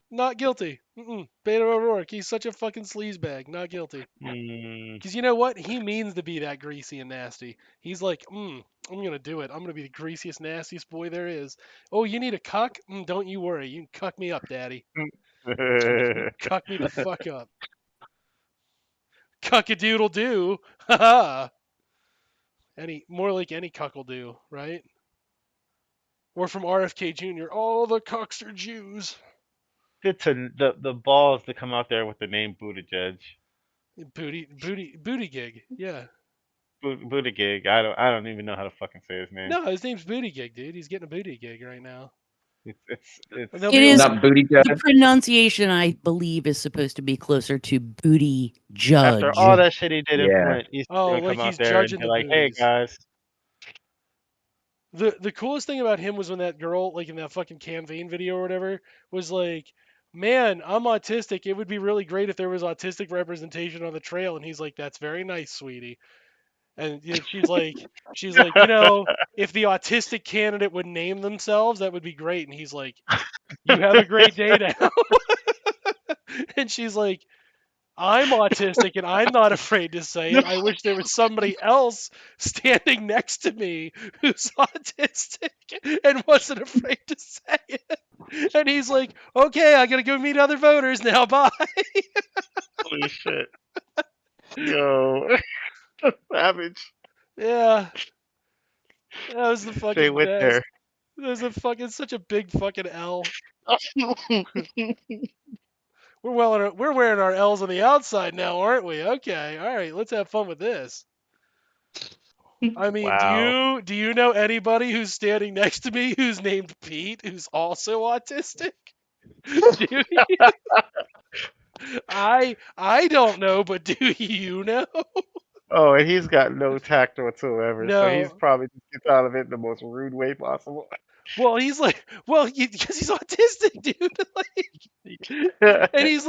Not guilty. Beto O'Rourke. He's such a fucking sleazebag. Not guilty. Mm, Because you know what? He means to be that greasy and nasty. He's like, I'm going to do it. I'm going to be the greasiest, nastiest boy there is. Oh, you need a cuck? Don't you worry. You can cuck me up, daddy. You can cuck me the fuck up. Cuck-a-doodle do. Ha ha. More like any cuck will do, right? Or from RFK Jr. All the cucks are Jews. the balls to come out there with the name Buttigieg. Booty gig. Yeah. Buttigieg. I don't even know how to fucking say his name. No, his name's Booty Gig, dude. He's getting a booty gig right now. It's And they'll It be is like, Not booty the judge. pronunciation, I believe, is supposed to be closer to booty after judge. all that shit he did in Yeah. Flint, he's oh, gonna like come out he's there and judging be the like, "Hey booties. guys, The coolest thing about him was when that girl, like in that fucking campaign video or whatever, was like, man, I'm autistic. It would be really great if there was autistic representation on the trail. And he's like, that's very nice, sweetie. And she's like, if the autistic candidate would name themselves, that would be great. And he's like, you have a great day now. And she's like, I'm autistic and I'm not afraid to say it. I wish there was somebody else standing next to me who's autistic and wasn't afraid to say it. And he's like, okay, I gotta go meet other voters now. Bye. Holy shit. Yo. Savage. Yeah, that was the They fucking went best. there. There's a fucking such a big fucking L. We're wearing our L's on the outside now, aren't we? Okay, all right, let's have fun with this. I mean, Wow. do you know anybody who's standing next to me who's named Pete who's also autistic? Do you? I don't know, but do you know? Oh, and he's got no tact whatsoever, so he's No. probably just gets out of it in the most rude way possible. Well, he's like, because he's autistic, dude. And he's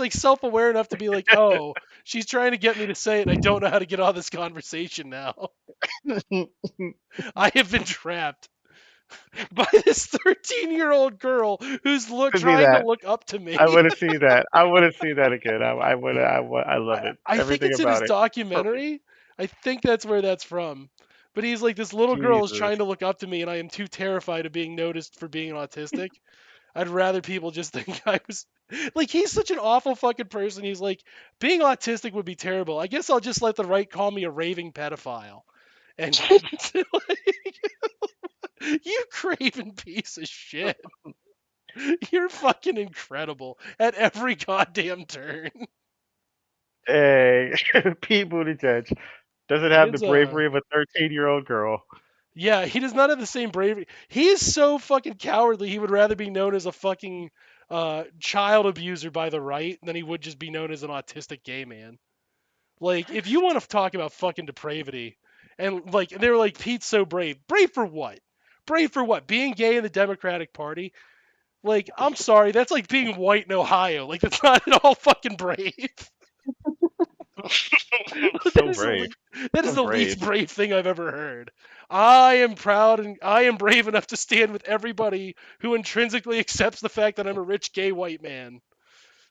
like self-aware enough to be like, oh, she's trying to get me to say it, and I don't know how to get on this conversation now. I have been trapped by this 13-year-old girl who's To be trying to that. look up to me. I want to see that. I want to see that again. I love it. I think Everything it's in his about it. Perfect. documentary. I think that's where that's from. But he's like, this little girl is Jesus. trying to look up to me, and I am too terrified of being noticed for being autistic. I'd rather people just think I was like, he's such an awful fucking person. He's like, being autistic would be terrible. I guess I'll just let the right call me a raving pedophile. And you craven piece of shit. You're fucking incredible at every goddamn turn. Hey, Pete Buttigieg doesn't have the Kids, bravery of a 13-year-old girl. yeah, he does not have the same bravery. He is so fucking cowardly. He would rather be known as a fucking child abuser by the right than he would just be known as an autistic gay man. Like, if you want to talk about fucking depravity, and like they're like, Pete's so brave. Brave for what? Brave for what? Being gay in the Democratic Party? Like, I'm sorry, that's like being white in Ohio. Like, that's not at all fucking brave. that So is the brave. that is So the brave. least brave thing I've ever heard. I am proud and I am brave enough to stand with everybody who intrinsically accepts the fact that I'm a rich gay white man.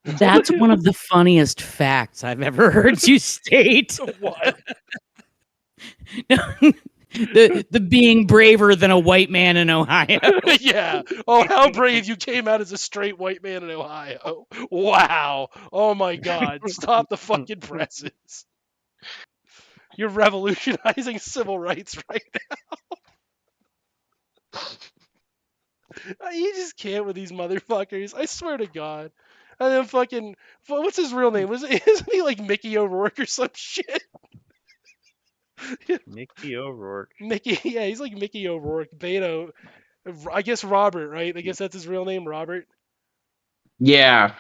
That's one of the funniest facts I've ever heard you state. What? The being braver than a white man in Ohio. Yeah. Oh, how brave you came out as a straight white man in Ohio. Wow. Oh my God. Stop the fucking presses. You're revolutionizing civil rights right now. You just can't with these motherfuckers. I swear to God. And then fucking, what's his real name? Isn't he like Mickey O'Rourke or some shit? Mickey O'Rourke. Mickey, yeah, he's like Mickey O'Rourke. Beto, I guess Robert, right? I guess that's his real name, Robert. Yeah.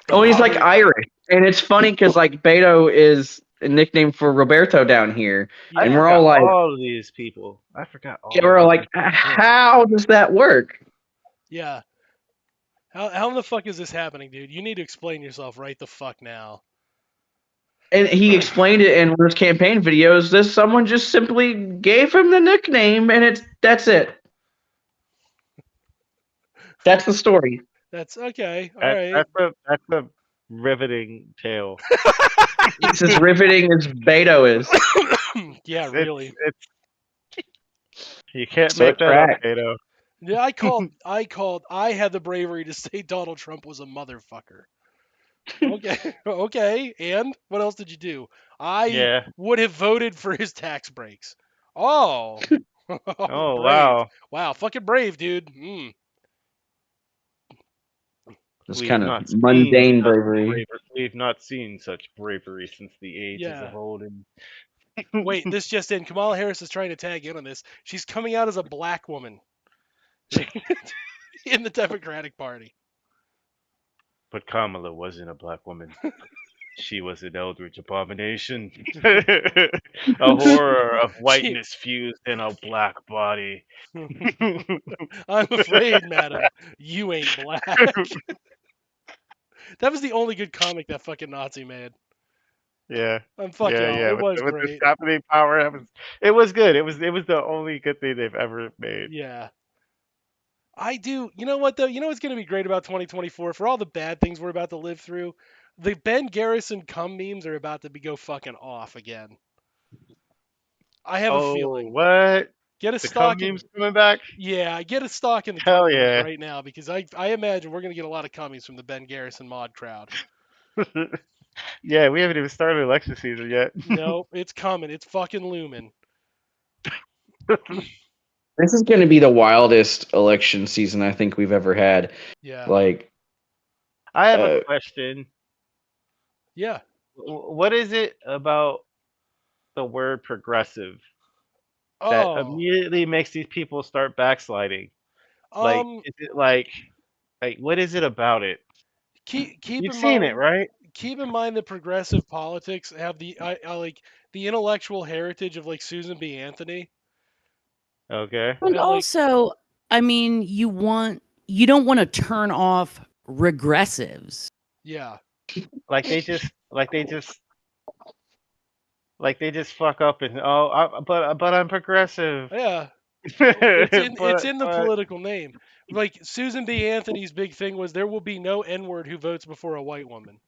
Oh, he's like Robert. Irish, and it's funny because like Beto is a nickname for Roberto down here, I Yeah. and we're forgot all like, all of these people. I forgot all we're of all these like, people. how does that work? Yeah. How in the fuck is this happening, dude? You need to explain yourself right the fuck now. And he explained it in one of his campaign videos. This someone just simply gave him the nickname, and that's it. That's the story. That's okay. All That, right. that's a riveting tale. It's as riveting as Beto is. Yeah, It's really. it's you can't So make it that up, cracked. Kato. Yeah, I had the bravery to say Donald Trump was a motherfucker. Okay. Okay. And what else did you do? I Yeah. would have voted for his tax breaks. Oh. Oh Brave. wow. Wow, fucking brave, dude. Mm. This We have kind of not seen mundane such bravery. we've not seen such bravery since the ages Yeah. of olden. Wait, this just in. Kamala Harris is trying to tag in on this. She's coming out as a black woman in the Democratic Party. But Kamala wasn't a black woman. She was an eldritch abomination, a horror of She, whiteness fused in a black body. I'm afraid, madam, you ain't black. That was the only good comic that fucking Nazi made. Yeah, Fuck y'all. yeah. It With was this great. happening power, it was good. It was the only good thing they've ever made. Yeah. I do. You know what though? You know what's going to be great about 2024 for all the bad things we're about to live through? The Ben Garrison cum memes are about to go fucking off again. I have a Oh, feeling. what? Get a The cum stock in. memes coming back? Yeah, get a stock in the cum Hell memes yeah. right now because I imagine we're going to get a lot of cummies from the Ben Garrison mod crowd. Yeah, we haven't even started election season yet. Nope, it's coming. It's fucking looming. This is going to be the wildest election season I think we've ever had. Yeah. Like, I have a uh, question. Yeah. What is it about the word progressive that Oh. immediately makes these people start backsliding? Like, Um. is it like what is it about it? Keep You've in seen it, mind. right? Keep in mind that progressive politics have I like the intellectual heritage of like Susan B. Anthony Okay. And and like also, I mean, you don't want to turn off regressives. yeah. Like they just fuck up and but I'm progressive. Yeah. It's but in the but political name. Like Susan B. Anthony's big thing was there will be no N-word who votes before a white woman.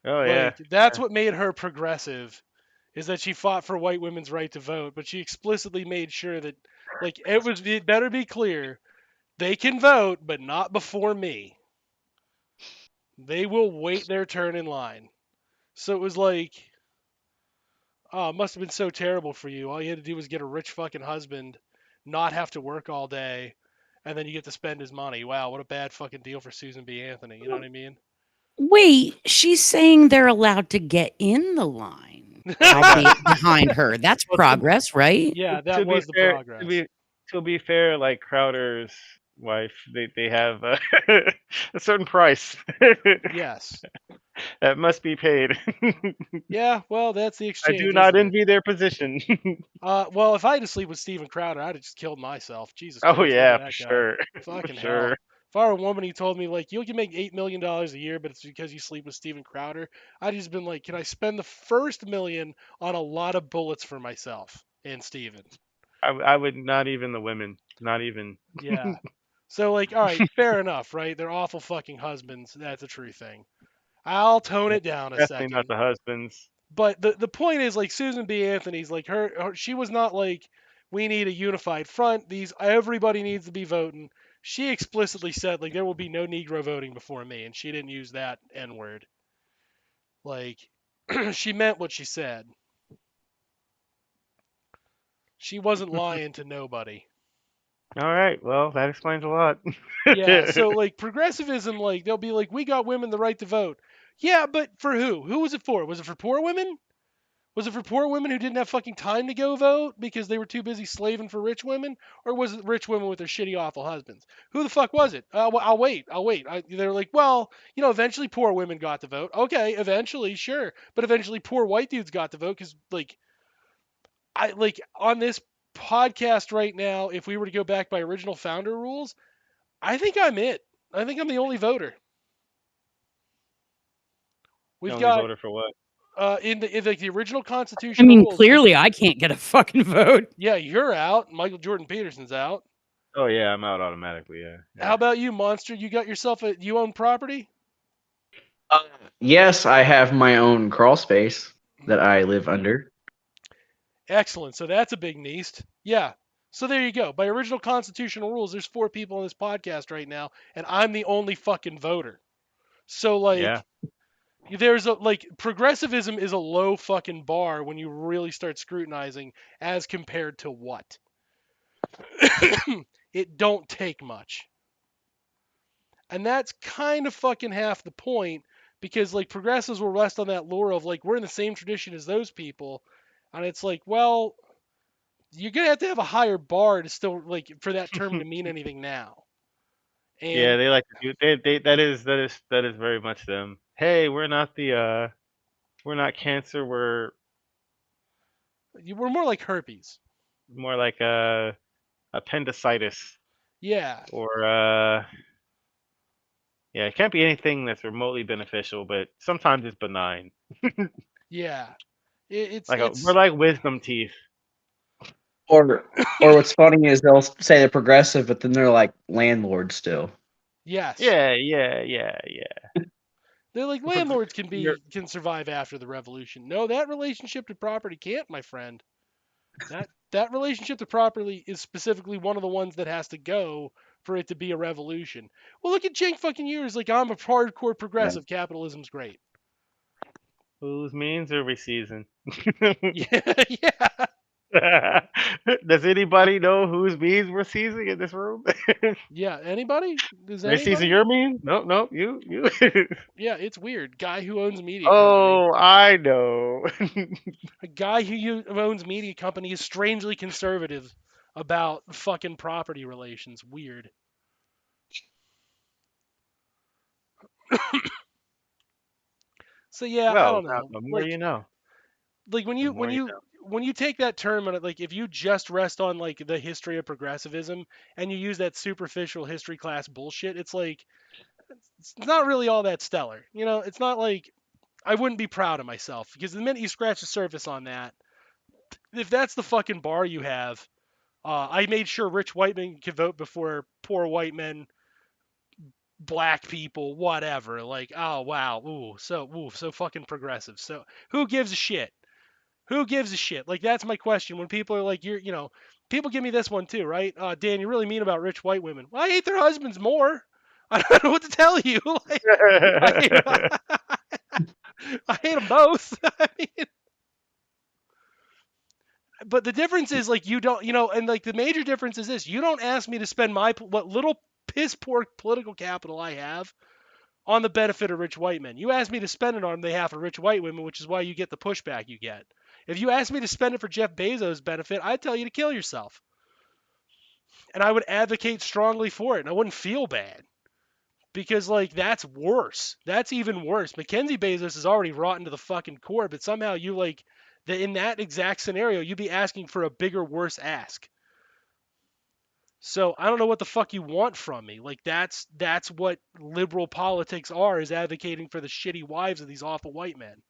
oh yeah. Like that's what made her progressive is that she fought for white women's right to vote, but she explicitly made sure that like it better be clear they can vote but not before me. They will wait their turn in line. So it was like, oh, it must have been so terrible for you. All you had to do was get a rich fucking husband, not have to work all day, and then you get to spend his money. Wow, what a bad fucking deal for Susan B. Anthony. You know what I mean? Wait, she's saying they're allowed to get in the line, Yeah. albeit behind her. That's Well, progress, right? Yeah, that to be was the fair, progress. to be fair, like Crowder's wife, they have a certain price Yes. that must be paid. Yeah, well, that's the I do exchange, not isn't it? envy their position. Well, if I had to sleep with Steven Crowder, I'd have just killed myself. Jesus Oh Christ, look at yeah, for that guy. sure, for Fucking sure. hell. If I were a woman who told me like you can make $8 million a year, but it's because you sleep with Steven Crowder, I'd just been like, can I spend the first million on a lot of bullets for myself and Steven? I would not even the women, not even. Yeah. So like, all right, fair enough, right? They're awful fucking husbands. That's a true thing. I'll tone it down a Definitely not second. the husbands. But the point is like Susan B. Anthony's like she was not like we need a unified front. These everybody needs to be voting. She explicitly said like there will be no Negro voting before me, and she didn't use that N word. Like she meant what she said. She wasn't lying to nobody. All right, well that explains a lot. Yeah, so like progressivism, like they'll be like, we got women the right to vote. Yeah, but for who? Who was it for? Was it for poor women? Was it for poor women who didn't have fucking time to go vote because they were too busy slaving for rich women? Or was it rich women with their shitty, awful husbands? Who the fuck was it? Well, I'll wait. I'll wait. They're like, well, eventually poor women got to vote. Okay, eventually, sure. But eventually poor white dudes got to vote because, like, on this podcast right now, if we were to go back by original founder rules, I think I'm it. I think I'm the only voter. The We've only got voter for what? in the original I constitutional mean, rules. clearly I can't get a fucking vote. Yeah, you're out. Michael Jordan Peterson's out. Oh yeah, I'm out automatically. Yeah, How yeah. about you, Monster? You got yourself you own property? uh, yes, I have my own crawl space that I live under. Excellent. So that's a big neist. Yeah. So there you go. By original constitutional rules, there's 4 people on this podcast right now, and I'm the only fucking voter. So Yeah. like there's a like progressivism is a low fucking bar when you really start scrutinizing as compared to what? It don't take much. And that's kind of fucking half the point because like progressives will rest on that lore of like we're in the same tradition as those people. And it's like, well, you're gonna have to have a higher bar to still like for that term to mean anything now. Yeah, And they like to do. They that is very much them. Hey, we're not the We're not cancer. We're We're more like herpes. more like appendicitis Yeah, or yeah. It can't be anything that's remotely beneficial, but sometimes it's benign. yeah. It's Like we're it's like wisdom teeth. Or what's funny is they'll say they're progressive, but then they're like landlords still. yes. Yeah. They're like We're progr- landlords you're- can survive after the revolution. No, that relationship to property can't, my friend. That relationship to property is specifically one of the ones that has to go for it to be a revolution. Well, look at Cenk fucking years. Like I'm a hardcore Yeah. progressive. Capitalism's great. Whose means are we season? Yeah, yeah, Does anybody know whose means we're seizing in this room? yeah. Anybody? Does They seizing anybody? your means? No, you. Yeah, it's weird. Guy who owns a media company. Oh, I know. A guy who owns media company is strangely conservative about fucking property relations. Weird. So yeah, I Well, don't know. the more you know. Like when The you more when you you know. when you take that term and like if you just rest on like the history of progressivism and you use that superficial history class bullshit, it's like it's not really all that stellar. You know, it's not like I wouldn't be proud of myself because the minute you scratch the surface on that, if that's the fucking bar you have, I made sure rich white men could vote before poor white men, black people, whatever. Like, oh wow, so fucking progressive. So who gives a shit? Who gives a shit? Like that's my question when people are like, people give me this one too, right? Dan, you're really mean about rich white women. Well, I hate their husbands more. I don't know what to tell you. Like, I hate, I hate them both. I mean, but the difference is like you don't, and like the major difference is this: you don't ask me to spend what little piss poor political capital I have on the benefit of rich white men. You ask me to spend it on behalf of rich white women, which is why you get the pushback you get. If you ask me to spend it for Jeff Bezos' benefit, I'd tell you to kill yourself. And I would advocate strongly for it, and I wouldn't feel bad. Because like that's worse. That's even worse. Mackenzie Bezos is already rotten to the fucking core, but somehow you like that in that exact scenario, you'd be asking for a bigger, worse ask. So I don't know what the fuck you want from me. Like that's what liberal politics are, is advocating for the shitty wives of these awful white men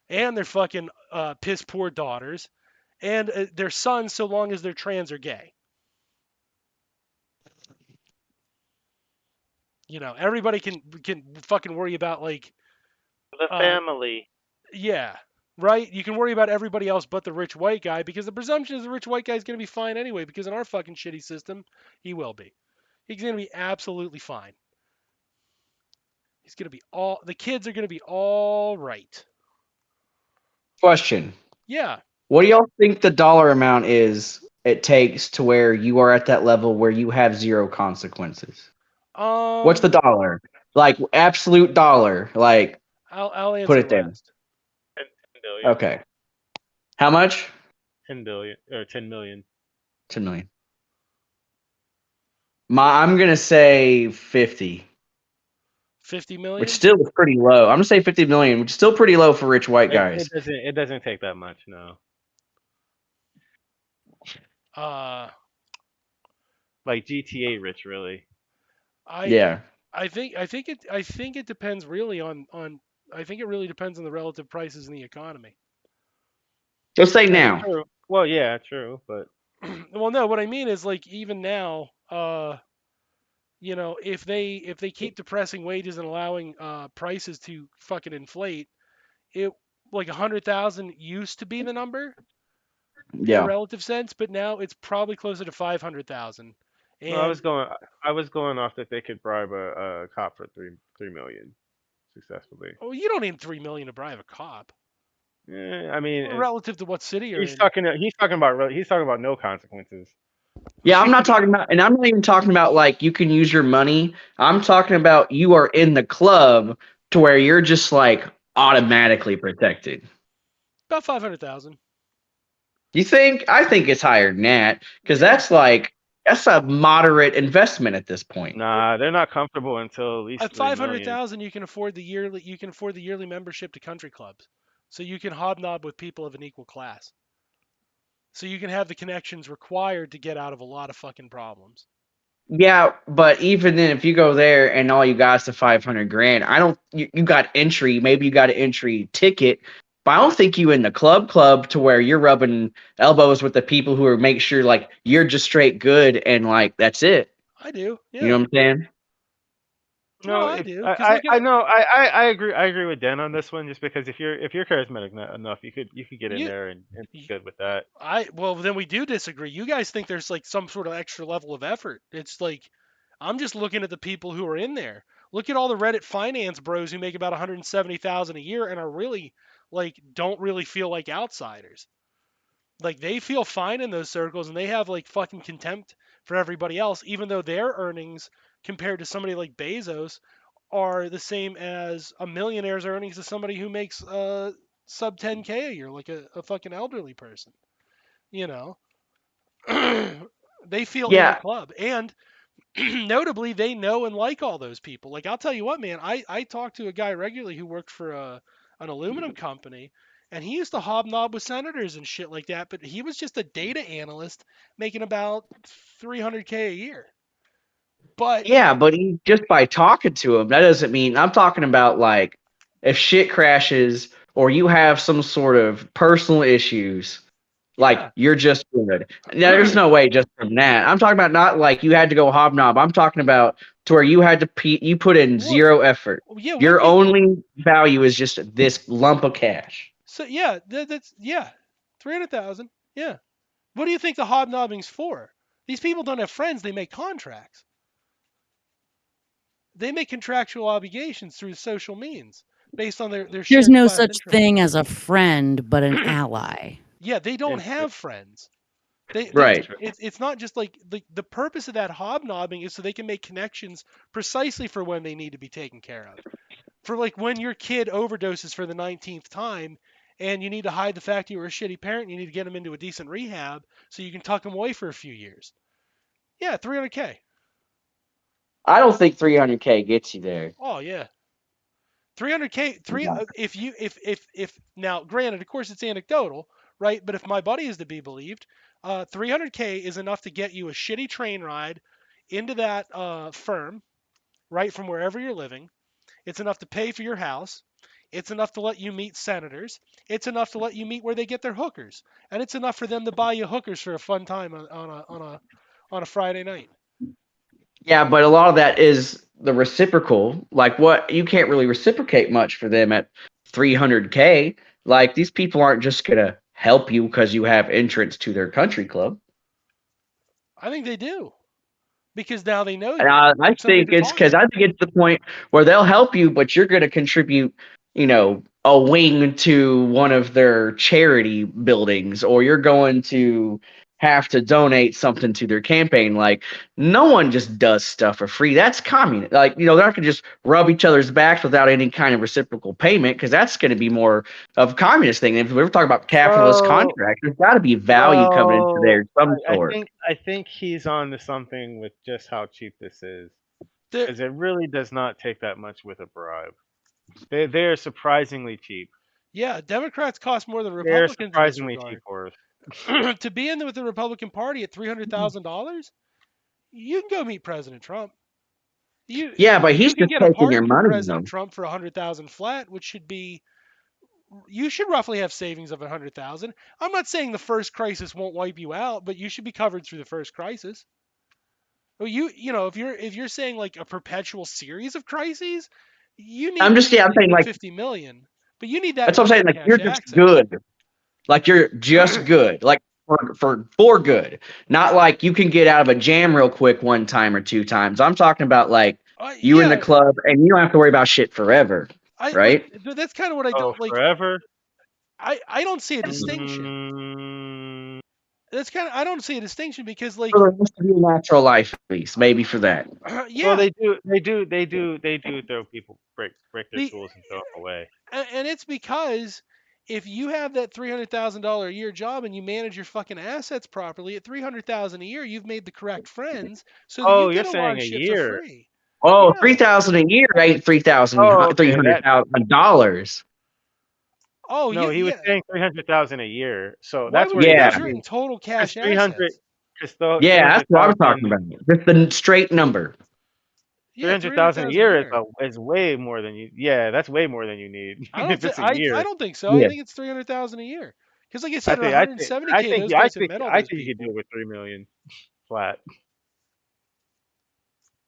and their fucking piss poor daughters and their sons, so long as they're trans or gay. Everybody can fucking worry about like The uh family. yeah, right? You can worry about everybody else but the rich white guy because the presumption is the rich white guy is going to be fine anyway because in our fucking shitty system, he will be. He's going to be absolutely fine. He's going to be all the kids are going to be all right. Question. Yeah. What do y'all think the dollar amount is it takes to where you are at that level where you have zero consequences? What's the Um dollar? Like absolute dollar. Like I'll put answer it there. last. 10 billion. Okay. How much? 10 billion or 10 million. 10 million. I'm gonna say 50, 50 which million? still is pretty low. I'm gonna say 50 million, which is still pretty low for rich white guys. It doesn't take that much, no. Uh Like GTA rich, really. I Yeah. I think it depends really on I think it really depends on the relative prices in the economy. Let's say I mean, now. true. Well, yeah, true, but Well, no, what I mean is like even now, if they keep depressing wages and allowing prices to fucking inflate, it like 100,000 used to be the number in a Yeah. relative sense, but now it's probably closer to 500,000. well, And I was going off that they could bribe a cop for 3 million successfully. oh, you don't need 3 million to bribe a cop I mean, relative to what city you're he's in. talking about no consequences. Yeah, I'm not talking about, and I'm not even talking about like you can use your money. I'm talking about you are in the club to where you're just like automatically protected. About 500,000. You think? I think it's higher than that because Yeah. that's like That's a moderate investment at this point. Nah, they're not comfortable until at least At 3 million. $500,000, you can afford the yearly membership to country clubs, so you can hobnob with people of an equal class. So you can have the connections required to get out of a lot of fucking problems. Yeah, but even then, if you go there and all you got is the 500 grand, I don't. You got entry. Maybe you got an entry ticket, but I don't think you in the club to where you're rubbing elbows with the people who are make sure like you're just straight good and like that's it. I do, You know yeah. what I'm saying? No, No, I if do. Because look I at know I agree with Dan on this one, just because if you're charismatic enough, you could get in you. there and be good with that. Well, then we do disagree. You guys think there's like some sort of extra level of effort. It's like I'm just looking at the people who are in there. Look at all the Reddit finance bros who make about 170,000 a year and are really like don't really feel like outsiders. Like they feel fine in those circles and they have like fucking contempt for everybody else, even though their earnings compared to somebody like Bezos are the same as a millionaire's earnings to somebody who makes sub 10K a year, like a fucking elderly person. You know, they feel in the Yeah, club, and notably, they know and like all those people. Like I'll tell you what, man, I talk to a guy regularly who worked for an aluminum company, and he used to hobnob with senators and shit like that. But he was just a data analyst making about 300K a year. But yeah, but just by talking to him, that doesn't mean I'm talking about like if shit crashes or you have some sort of personal issues. Like yeah, you're just good. Now, there's no way just from that. I'm talking about not like you had to go hobnob. I'm talking about to where you had to you put in what? zero effort. Yeah, what Your do you? only value is just this lump of cash. So yeah, that's yeah, 300,000. Yeah. What do you think the hobnobbing's for? These people don't have friends; they make contracts. They make contractual obligations through social means based on their There's shared no class such interest. thing as a friend, but an ally. Yeah, they don't And have friends. Right. It's not just like the purpose of that hobnobbing is so they can make connections precisely for when they need to be taken care of. For like when your kid overdoses for the 19th time and you need to hide the fact you were a shitty parent, you need to get them into a decent rehab so you can tuck them away for a few years. Yeah, 300K. I don't think 300K gets you there. Oh yeah. 300K if now granted of course it's anecdotal, right? But if my buddy is to be believed, 300K is enough to get you a shitty train ride into that firm, right, from wherever you're living. It's enough to pay for your house. It's enough to let you meet senators. It's enough to let you meet where they get their hookers, and it's enough for them to buy you hookers for a fun time on a Friday night. Yeah, but a lot of that is the reciprocal. Like what you can't really reciprocate much for them at 300K. Like these people aren't just gonna help you because you have entrance to their country club. I think they do because now they know And you. I You have somebody think to it's talk because to. I think it's the point where they'll help you, but you're going to contribute, a wing to one of their charity buildings, or you're going to have to donate something to their campaign. Like, no one just does stuff for free. That's communist. Like, they're not going to just rub each other's backs without any kind of reciprocal payment because that's going to be more of a communist thing. If we're talking about capitalist well, contracts, there's got to be value coming into well, there some I sort. think he's on to something with just how cheap this is, They're, because it really does not take that much with a bribe. They're surprisingly cheap. yeah, Democrats cost more than They're Republicans in this surprisingly cheap regard. for us. To be in with the Republican Party at $300,000, you can go meet President Trump. Yeah, but You he's can just get a taking your pardon from money, President though. Trump for 100,000 flat, which should be you should roughly have savings of 100,000. I'm not saying the first crisis won't wipe you out, but you should be covered through the first crisis. Well, if you're saying like a perpetual series of crises, you need Yeah, I'm saying the like 50 million, but you need that that's what I'm saying. immediate Like you're cash just access. good. Like you're just good. Like for good. Not like you can get out of a jam real quick one time or two times. I'm talking about like you in the Yeah, club and you don't have to worry about shit forever. I but Right? that's kind of what I Oh, don't like. forever? I don't see a distinction. Mm, That's kind of I don't see a distinction because For like the rest of your natural life at least. Maybe for that. well, yeah, they do throw people break their the tools and throw them away. and it's because if you have that $300,000 a year job and you manage your fucking assets properly, at $300,000 a year, you've made the correct friends so that you Oh, you're get a lot saying of a shit for year. free. Oh, Yeah. 3,000 a year ain't Oh, three okay. hundred That thousand dollars. Oh, no, you he was yeah. saying 300,000 a year. So Why that's would where you he use got Yeah, your me. total Because cash 300, assets? because the yeah, that's what I'm talking 300,000, about. Just the straight number. Yeah, 300,000 a 300,000 a year year. is way more than you. Yeah, that's way more than you need if it's a I year. don't think so. I Yeah, think it's 300,000 a year. Because like I I said, at think I think I 170K, think those yeah, guys have met all I those think you could do people. it with 3 million flat.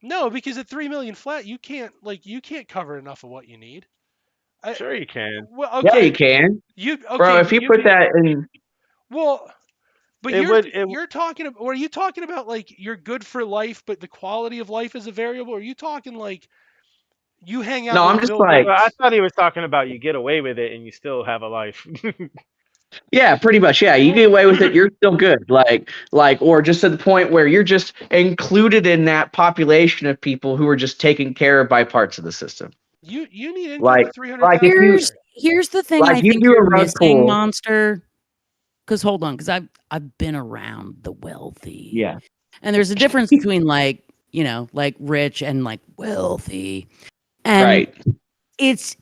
No, because at 3 million flat, you can't cover enough of what you need. I Sure, you can. well, yeah, you okay, can, you bro. okay, If you you put that in, well, but It would. It you're talking about, or are you talking about like you're good for life, but the quality of life is a variable? Or are you talking like you hang out no, I'm with just Bill like, well, I Gates? thought he was talking about you get away with it and you still have a life. yeah, pretty much. Yeah, you get Well, away with it. You're still good. Or just to the point where you're just included in that population of people who are just taken care of by parts of the system. you need income Like, at three hundred like if thousand a you, Here's the thing like I you think do a you're rug missing, pull. Monster. Because hold on, because I've been around the wealthy, Yeah, and there's a difference between like like rich and like wealthy, and right. it's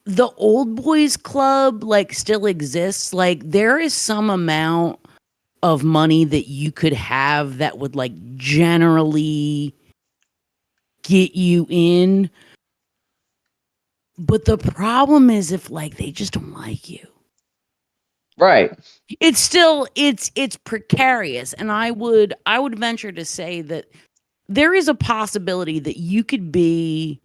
the old boys club like still exists. Like there is some amount of money that you could have that would like generally get you in, but the problem is if like they just don't like you. Right. It's still it's precarious, and I would venture to say that there is a possibility that you could be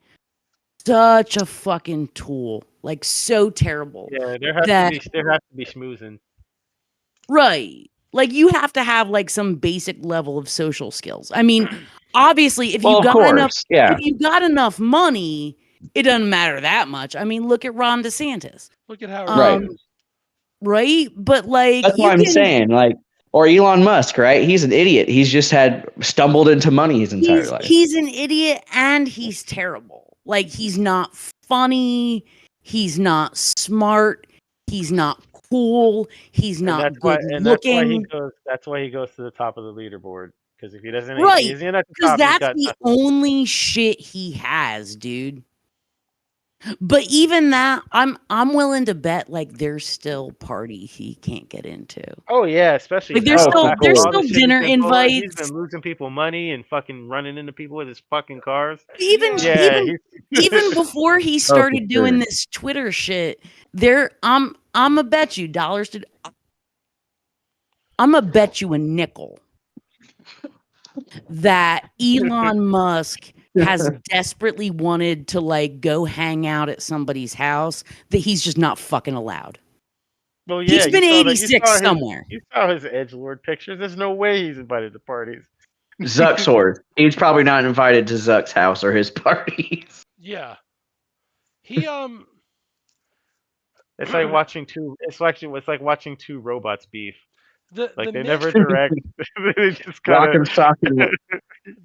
such a fucking tool, like so terrible Yeah, that there has to be schmoozing. right, like you have to have like some basic level of social skills. I mean, obviously if you Well, of got enough course. Yeah. money, it doesn't matter that much. I mean, look at Ron DeSantis. look at Howard Right. Stern. Um right? But like That's what you I'm can saying. Like, or Elon Musk, right? He's an idiot. He's just had stumbled into money his entire life. he's an idiot and he's terrible. Like he's not funny, he's not smart, he's not cool, he's And not that's why good he looking. goes to the top of the leaderboard because if he Right. isn't at the Cuz top, he's that's got the nothing. only shit he has, dude. But even that, I'm willing to bet like there's still party he can't get into. Oh yeah, especially Like there's Oh, now for still after there's all sure. the still shit he's dinner been pulling, he's invites. been losing people money and fucking running into people with his fucking cars. Even Yeah. Yeah, even he's even before he Oh, for started doing sure. this Twitter shit, there I'm a bet you dollars to I'm a bet you a nickel that Elon Musk has desperately wanted to like go hang out at somebody's house that he's just not fucking allowed. well, yeah, He's been 86 somewhere. you saw his edgelord pictures. There's no way he's invited to parties. Zuck's horse. He's probably not invited to Zuck's house or his parties. Yeah. He It's like watching two. It's like watching two robots beef. the Like they myth never direct. They just kind Rock of. and sock and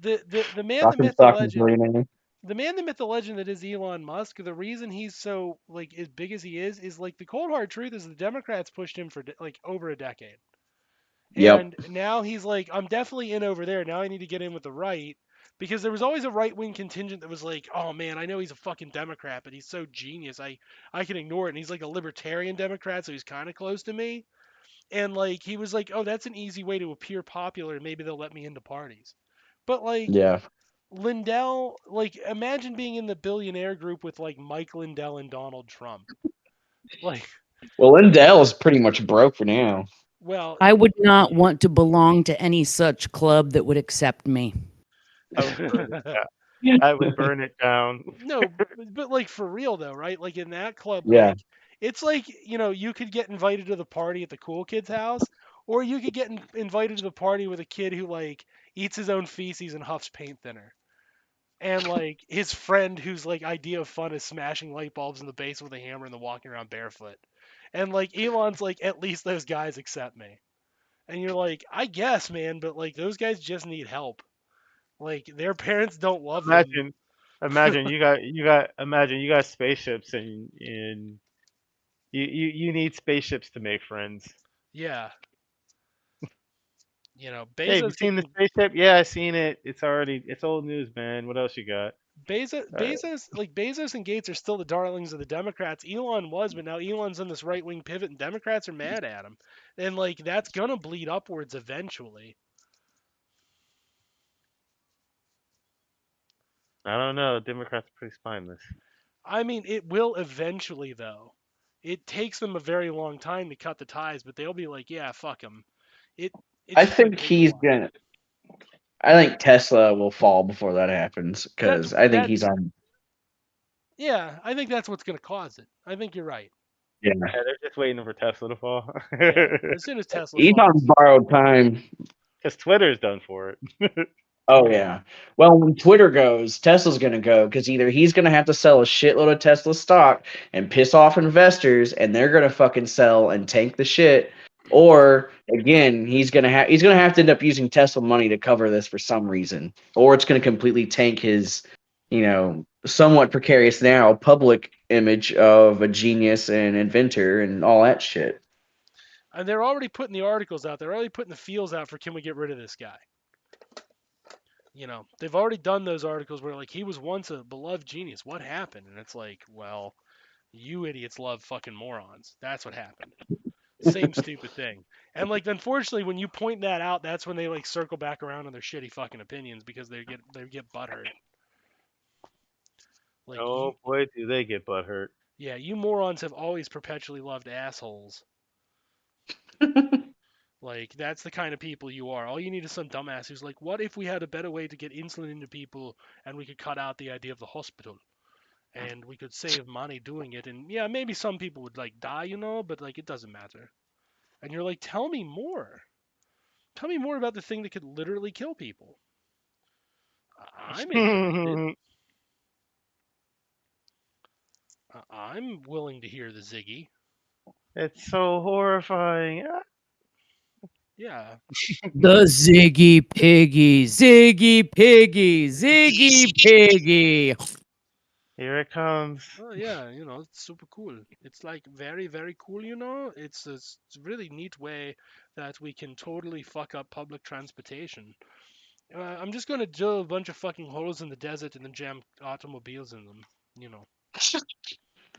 the man, rock the and myth, the sock and legend, Marina. the man, the myth, the legend that is Elon Musk. The reason he's so like as big as he is like the cold hard truth is the Democrats pushed him for like over a decade. Yep. And now he's like, I'm definitely in over there. Now I need to get in with the right. Because there was always a right wing contingent that was like, oh man, I know he's a fucking Democrat, but he's so genius. I can ignore it. And he's like a libertarian Democrat, so he's kind of close to me. And like, he was like, oh, that's an easy way to appear popular. Maybe they'll let me into parties. But like, Yeah. Lindell, like, imagine being in the billionaire group with like Mike Lindell and Donald Trump. Like, Well, Lindell's pretty much broke for now. well, I would not want to belong to any such club that would accept me. I would burn it down. I would burn it down. no, but like for real though, right? Like in that club, Yeah. like it's like you could get invited to the party at the cool kid's house, or you could get invited to the party with a kid who like eats his own feces and huffs paint thinner, and like his friend whose like idea of fun is smashing light bulbs in the base with a hammer and then walking around barefoot, and like Elon's like at least those guys accept me, and you're like I guess man, but like those guys just need help, like their parents don't love them. Imagine, imagine you got spaceships and You need spaceships to make friends. Yeah, you know, Hey, have you Bezos seen the getting spaceship? Yeah, I seen it. It's old news, man. What else you got? Uh, Bezos and Gates are still the darlings of the Democrats. Elon was, but now Elon's on this right wing pivot, and Democrats are mad at him, and like that's gonna bleed upwards eventually. I don't know. Democrats are pretty spineless. I mean, it will eventually though. It takes them a very long time to cut the ties, but they'll be like, yeah, fuck them. It it's I just gonna think take a he's while. gonna. I think Tesla will fall before that happens That's because I think he's that's on. yeah, I think that's what's gonna cause it. I think you're right. Yeah, Yeah, they're just waiting for Tesla to fall. Yeah, as soon as Tesla he's on falls. borrowed time. Because Twitter's done for it. Oh Yeah. yeah. Well, when Twitter goes, Tesla's gonna go because either he's gonna have to sell a shitload of Tesla stock and piss off investors, and they're gonna fucking sell and tank the shit, or again, he's gonna have to end up using Tesla money to cover this for some reason, or it's gonna completely tank his, somewhat precarious now public image of a genius and inventor and all that shit. And they're already putting the articles out. They're already putting the feels out for can we get rid of this guy? You know, they've already done those articles where like he was once a beloved genius. What happened? And it's like, well, you idiots love fucking morons. That's what happened. Same stupid thing. And like unfortunately when you point that out, that's when they like circle back around on their shitty fucking opinions because they get butthurt. Like you Oh boy, do they get butthurt. yeah, you morons have always perpetually loved assholes. Like that's the kind of people you are. All you need is some dumbass who's like, "What if we had a better way to get insulin into people and we could cut out the idea of the hospital and we could save money doing it?" And yeah, maybe some people would like die, but like it doesn't matter. And you're like, "Tell me more. Tell me more about the thing that could literally kill people." I'm interested. I'm willing to hear the Ziggy. It's so horrifying. Ah, Yeah. The Ziggy Piggy, Ziggy Piggy, Ziggy Piggy. here it comes. Oh yeah, it's super cool. It's like very, very cool. It's a really neat way that we can totally fuck up public transportation. I'm just gonna drill a bunch of fucking holes in the desert and then jam automobiles in them. You know.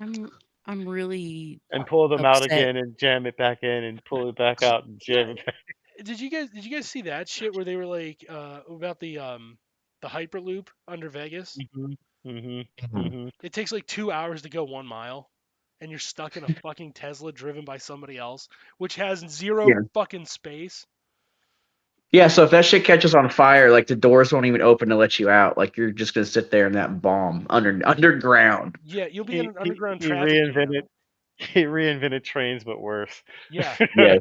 I'm I'm really And pull them out upset. again and jam it back in and pull it back out and Yeah. jam it back. Did you guys see that shit where they were like about the Hyperloop under Vegas? Mhm. Mhm. Mhm. Mhm. It takes like 2 hours to go 1 mile, and you're stuck in a fucking Tesla driven by somebody else, which has zero Yeah. fucking space. Yeah, so if that shit catches on fire, like the doors won't even open to let you out. Like you're just gonna sit there in that bomb underground. Yeah, you'll be in He, an he underground he traffic reinvented jam. he reinvented trains but worse. Yeah, Yeah.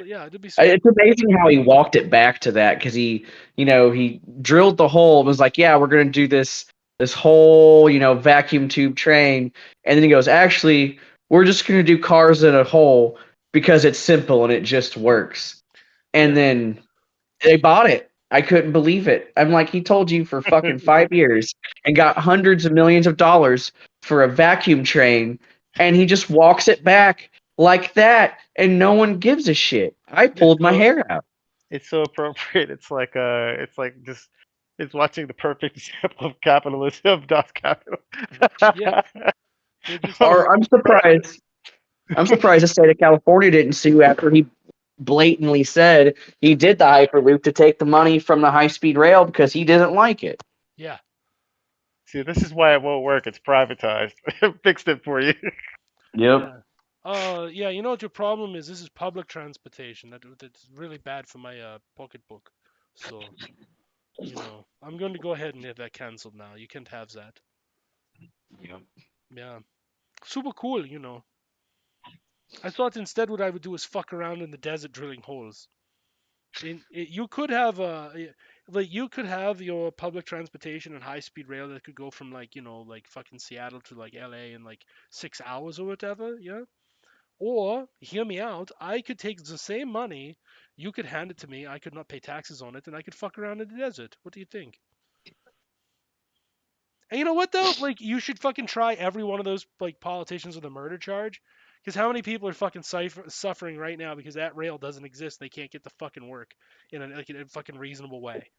yeah, it'd be super It's cool. amazing how he walked it back to that because he drilled the hole and was like, yeah, we're gonna do this whole, vacuum tube train, and then he goes, actually, we're just gonna do cars in a hole because it's simple and it just works. And Yeah, then they bought it. I couldn't believe it. I'm like, he told you for fucking 5 years and got hundreds of millions of dollars for a vacuum train, and he just walks it back like that, and no one gives a shit. I yeah, pulled my So hair out. it's so appropriate. It's like just it's watching the perfect example of capitalism of Das Capital. yeah. They're just Or I'm surprised the state of California didn't sue after he blatantly said he did the Hyperloop to take the money from the high speed rail because he didn't like it. yeah, See, this is why it won't work. It's privatized. Fixed it for you. Yep. yeah. Yeah. You know what your problem is? This is public transportation. That's really bad for my pocketbook. So I'm going to go ahead and have that canceled now. You can't have that. Yep. Yeah, super cool. I thought instead what I would do is fuck around in the desert drilling holes. You could have like you could have your public transportation and high speed rail that could go from like like fucking Seattle to like LA in like 6 hours or whatever, yeah. Or hear me out, I could take the same money, you could hand it to me, I could not pay taxes on it, and I could fuck around in the desert. What do you think? And you know what though? Like you should fucking try every one of those like politicians with a murder charge. Because how many people are fucking suffering right now because that rail doesn't exist? They can't get to fucking work in a fucking reasonable way.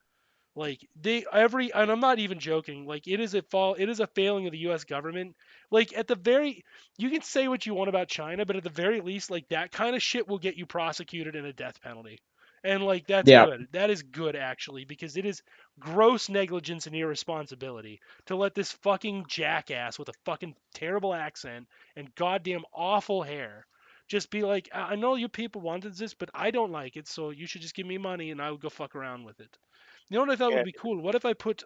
Like and I'm not even joking. Like it is a failing of the U.S. government. Like at the very, you can say what you want about China, but at the very least, like that kind of shit will get you prosecuted in a death penalty, and like that's Yeah. good. That is good actually because it is gross negligence and irresponsibility to let this fucking jackass with a fucking terrible accent and goddamn awful hair just be like, I know you people wanted this, but I don't like it, so you should just give me money and I will go fuck around with it. You know what I thought Yeah, would be cool? What if I put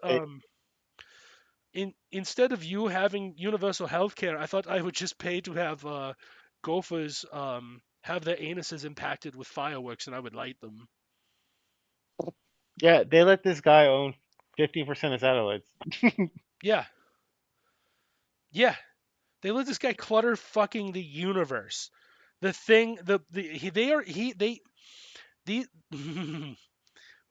instead of you having universal health care, I thought I would just pay to have gophers have their anuses impacted with fireworks and I would light them. yeah. They let this guy own 50% of satellites. Yeah. Yeah. They let this guy clutter fucking the universe. The thing the he, they are he they the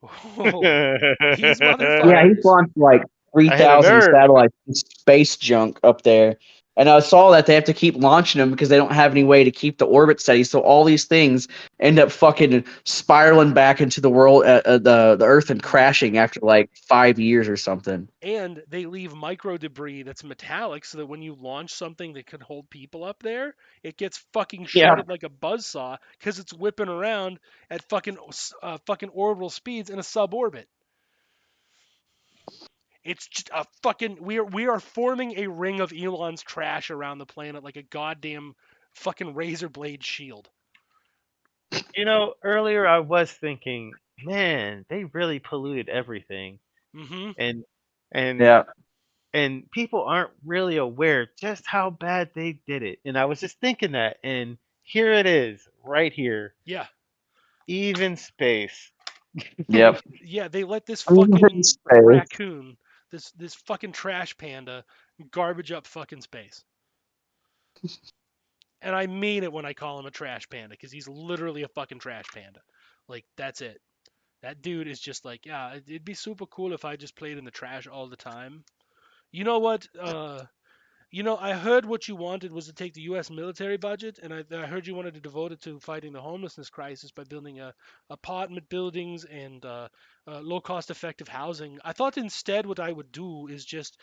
oh, these Yeah, he's motherfuckers. launched like I hit a 3,000 nerve. satellites in space junk up there. And I saw that they have to keep launching them because they don't have any way to keep the orbit steady. So all these things end up fucking spiraling back into the world, the Earth, and crashing after like 5 years or something. And they leave micro debris that's metallic so that when you launch something that could hold people up there, it gets fucking Yeah. shredded like a buzzsaw because it's whipping around at fucking orbital speeds in a suborbit. It's just a fucking we are forming a ring of Elon's trash around the planet like a goddamn fucking razor blade shield. Earlier I was thinking, man, they really polluted everything, Mm-hmm. and and Yeah. and people aren't really aware just how bad they did it. And I was just thinking that, and here it is, right here, Yeah. even space. Yep. Yeah, they let this Even fucking space. raccoon, this fucking trash panda, garbage up fucking space. And I mean it when I call him a trash panda because he's literally a fucking trash panda. Like that's it. That dude is just like, yeah, it'd be super cool if I just played in the trash all the time. You know what? I heard what you wanted was to take the U.S. military budget, and I heard you wanted to devote it to fighting the homelessness crisis by building apartment buildings and low cost effective housing. I thought instead what I would do is just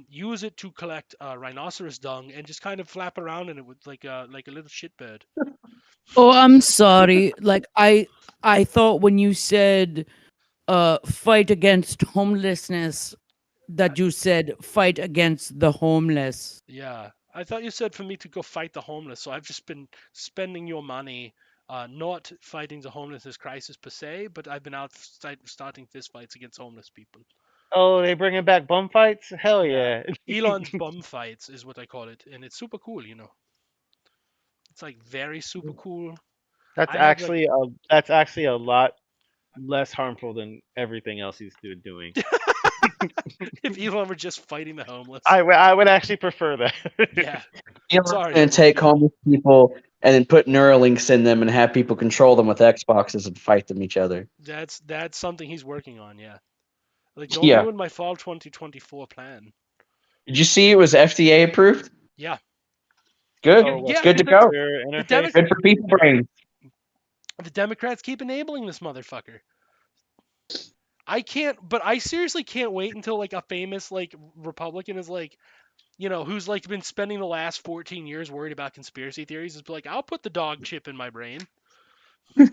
use it to collect rhinoceros dung and just kind of flap around in it with like a little shitbird. Oh, I'm sorry. Like I thought when you said fight against homelessness that you said fight against the homeless. Yeah, I thought you said for me to go fight the homeless, so I've just been spending your money, not fighting the homelessness crisis per se, but I've been out starting fist fights against homeless people. Oh, they bringing back bum fights? Hell Yeah, yeah! Elon's bum fights is what I call it, and it's super cool. It's like very super cool. That's I have like, actually a that's actually a lot less harmful than everything else he's doing. if Elon were just fighting the homeless. I would actually prefer that. Yeah, Elon's sorry, going to take Elon. homeless people and then put Neuralinks in them and have people control them with Xboxes and fight them each other. That's something he's working on. Yeah, like don't Yeah. ruin my fall 2024 plan. Did you see it was FDA approved? Yeah, Good. Oh, what It's yeah, good to because go. their the interface? Democrats. Good for people brains. The Democrats keep enabling this motherfucker. I can't, but I seriously can't wait until like a famous like Republican is like, who's like been spending the last 14 years worried about conspiracy theories is like, I'll put the dog chip in my brain. They're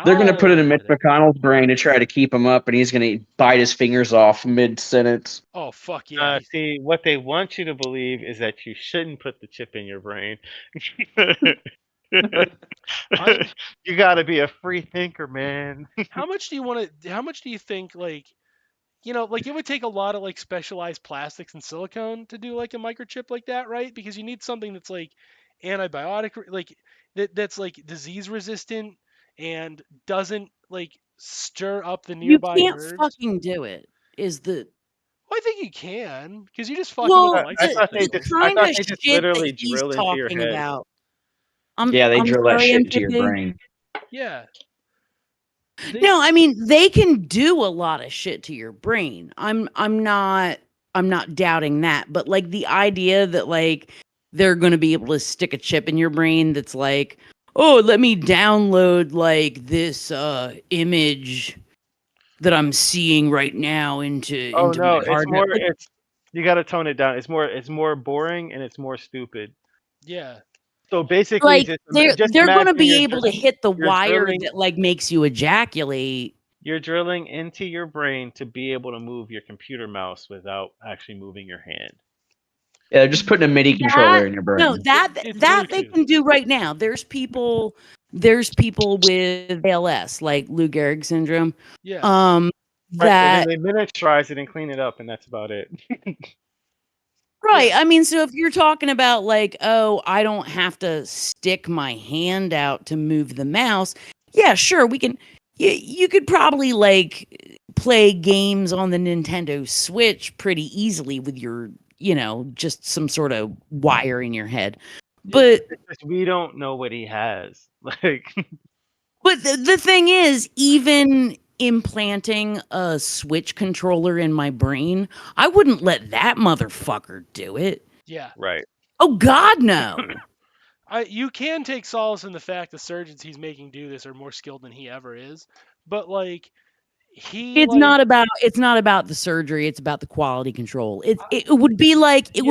going to put it I'll in Mitch get it. McConnell's brain to try to keep him up, and he's going to bite his fingers off mid sentence. Oh fuck yeah. See, what they want you to believe is that you shouldn't put the chip in your brain. I'm. You got to be a free thinker, man. How much do you want to? How much do you think like? Like it would take a lot of like specialized plastics and silicone to do like a microchip like that, right? Because you need something that's like antibiotic, like that's like disease resistant and doesn't like stir up the You nearby can't nerves. fucking do it. Is the Well, I think you can, because you just fucking with well light I the thought they the signals. just I kind thought of they just shit that literally he's drill into your talking head. about. Yeah, they I'm drill that sorry, shit into your MTP. brain. Yeah. They, No, I mean they can do a lot of shit to your brain. I'm not doubting that, but like the idea that like they're going to be able to stick a chip in your brain that's like, oh, let me download like this image that I'm seeing right now into no, my it's hard more. drive. Like, It's you got to tone it down. It's more boring and it's more stupid. Yeah. So basically, like just they're going to imagine be able to hit the you're wire drilling that like makes you ejaculate. you're drilling into your brain to be able to move your computer mouse without actually moving your hand. Yeah, they're just putting a MIDI controller in your No, brain. It's that they Bluetooth. can do right now. There's people with ALS, like Lou Gehrig syndrome. Yeah. Right, and then That they miniaturize it and clean it up, and that's about it. right. Yeah. I mean, so if you're talking about like, oh, I don't have to stick my hand out to move the mouse, yeah, sure, we can. You could probably like play games on the Nintendo Switch pretty easily with your, just some sort of wire in your head. Yeah. But We don't know what he has. Like, But the thing is, even implanting a Switch controller in my brain, I wouldn't let that motherfucker do it. Yeah. right. Oh God, no. You can take solace in the fact the surgeons he's making do this are more skilled than he ever is, but like he It's like not about the surgery, it's about the quality control. It would be like yeah.